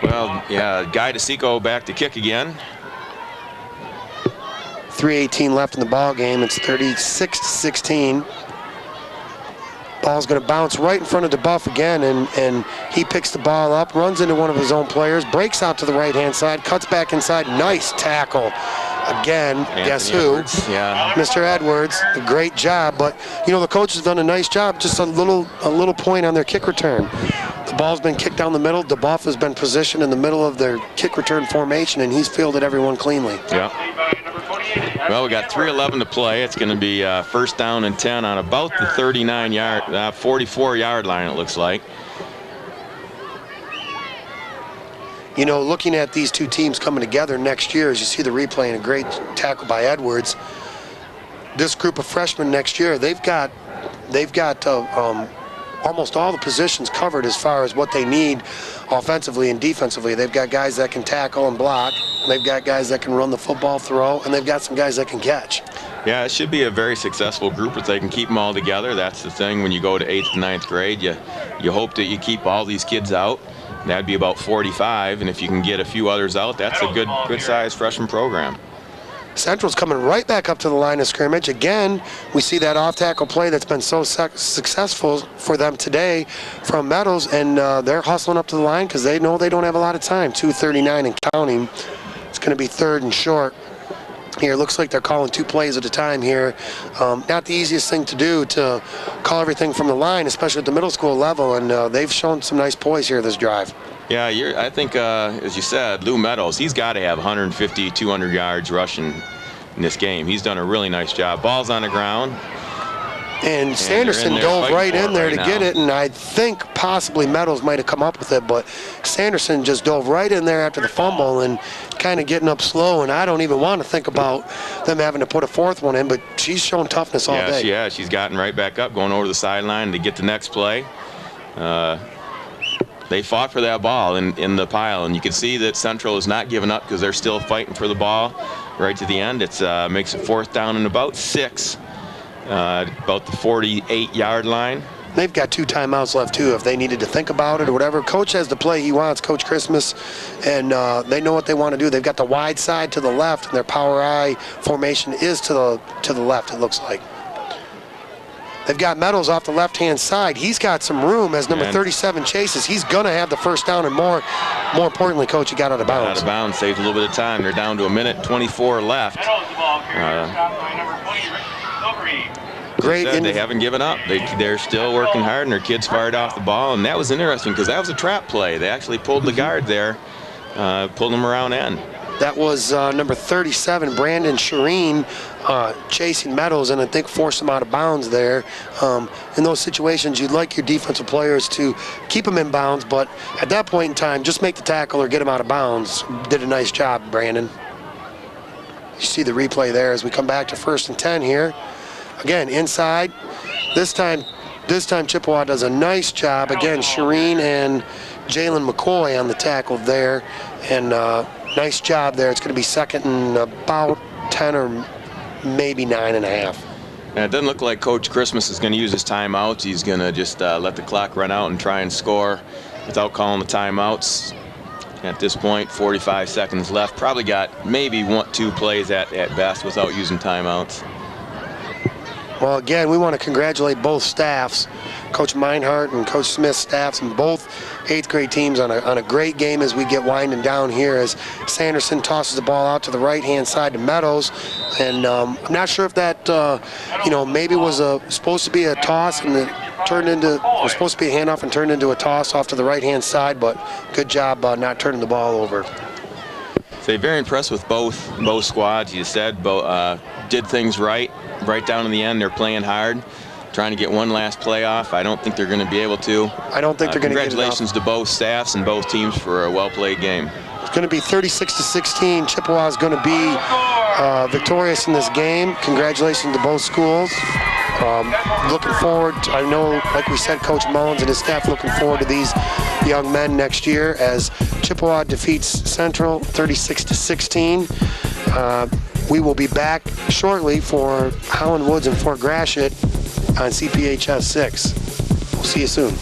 Well, yeah, Guy DeSico back to kick again. 3:18 left in the ball game. It's 36-16. Ball's going to bounce right in front of DeBuff again, and he picks the ball up, runs into one of his own players, breaks out to the right-hand side, cuts back inside. Nice tackle. Again, guess who? Edwards, yeah. Mr. Edwards, a great job. But, you know, the coach has done a nice job, just a little point on their kick return. The ball's been kicked down the middle. DeBuff has been positioned in the middle of their kick return formation, and he's fielded everyone cleanly. Yeah. Well, we got 3:11 to play. It's going to be first down and 10 on about the 44-yard line, it looks like. You know, looking at these two teams coming together next year, as you see the replay and a great tackle by Edwards, this group of freshmen next year, they've got almost all the positions covered as far as what they need offensively and defensively. They've got guys that can tackle and block. They've got guys that can run the football, throw, and they've got some guys that can catch. Yeah, it should be a very successful group if they can keep them all together. That's the thing when you go to 8th and 9th grade. You hope that you keep all these kids out. That'd be about 45, and if you can get a few others out, that's a good-sized freshman program. Central's coming right back up to the line of scrimmage. Again, we see that off-tackle play that's been so successful for them today from Meadows, and they're hustling up to the line because they know they don't have a lot of time. 2:39 and counting. It's going to be 3rd and short. Here, looks like they're calling 2 plays at a time here. Not the easiest thing to do, to call everything from the line, especially at the middle school level, and they've shown some nice poise here this drive. Yeah, I think, as you said, Lou Meadows, he's got to have 150, 200 yards rushing in this game. He's done a really nice job. Ball's on the ground. And Sanderson dove right in there to get it, and I think possibly Meadows might have come up with it, but Sanderson just dove right in there after the fumble and kind of getting up slow, and I don't even want to think about them having to put a 4th one in, but she's shown toughness all day. Yeah, she's gotten right back up, going over the sideline to get the next play. They fought for that ball in the pile, and you can see that Central is not giving up because they're still fighting for the ball right to the end. It makes it 4th down and about 6. About the 48-yard line. They've got 2 timeouts left, too, if they needed to think about it or whatever. Coach has the play he wants, Coach Christmas, and they know what they want to do. They've got the wide side to the left, and their power I formation is to the left, it looks like. They've got Meadows off the left-hand side. He's got some room as number 37 chases. He's going to have the first down, and more importantly, Coach, he got out of bounds. Out of bounds, saves a little bit of time. They're down to 1:24 left. Great. They haven't given up. They're still working hard, and their kids fired off the ball, and that was interesting because that was a trap play. They actually pulled the guard there, pulled him around end. That was number 37, Brandon Shireen, chasing Meadows, and I think forced him out of bounds there. In those situations, you'd like your defensive players to keep him in bounds, but at that point in time, just make the tackle or get him out of bounds. Did a nice job, Brandon. You see the replay there as we come back to 1st and 10 here. Again, inside. This time Chippewa does a nice job. Again, Shireen and Jalen McCoy on the tackle there, and nice job there. It's going to be 2nd and about 10 or maybe 9.5. And it doesn't look like Coach Christmas is going to use his timeouts. He's going to just let the clock run out and try and score without calling the timeouts. At this point, 45 seconds left. Probably got maybe 1-2 plays at best without using timeouts. Well, again, we want to congratulate both staffs, Coach Meinhardt and Coach Smith's staffs, and both 8th grade teams on a great game as we get winding down here as Sanderson tosses the ball out to the right-hand side to Meadows. And I'm not sure if that, maybe was supposed to be a toss and it was supposed to be a handoff and turned into a toss off to the right-hand side, but good job not turning the ball over. So very impressed with both squads. You said did things right down in the end. They're playing hard, trying to get one last playoff. I don't think they're going to be able to. I don't think they're going to get it. Congratulations to both staffs and both teams for a well-played game. It's going to be 36-16. Chippewa is going to be victorious in this game. Congratulations to both schools. Looking forward, I know, like we said, Coach Mullins and his staff looking forward to these young men next year as Chippewa defeats Central 36-16. We will be back shortly for Howland Woods and Fort Gratiot on CPHS 6. We'll see you soon.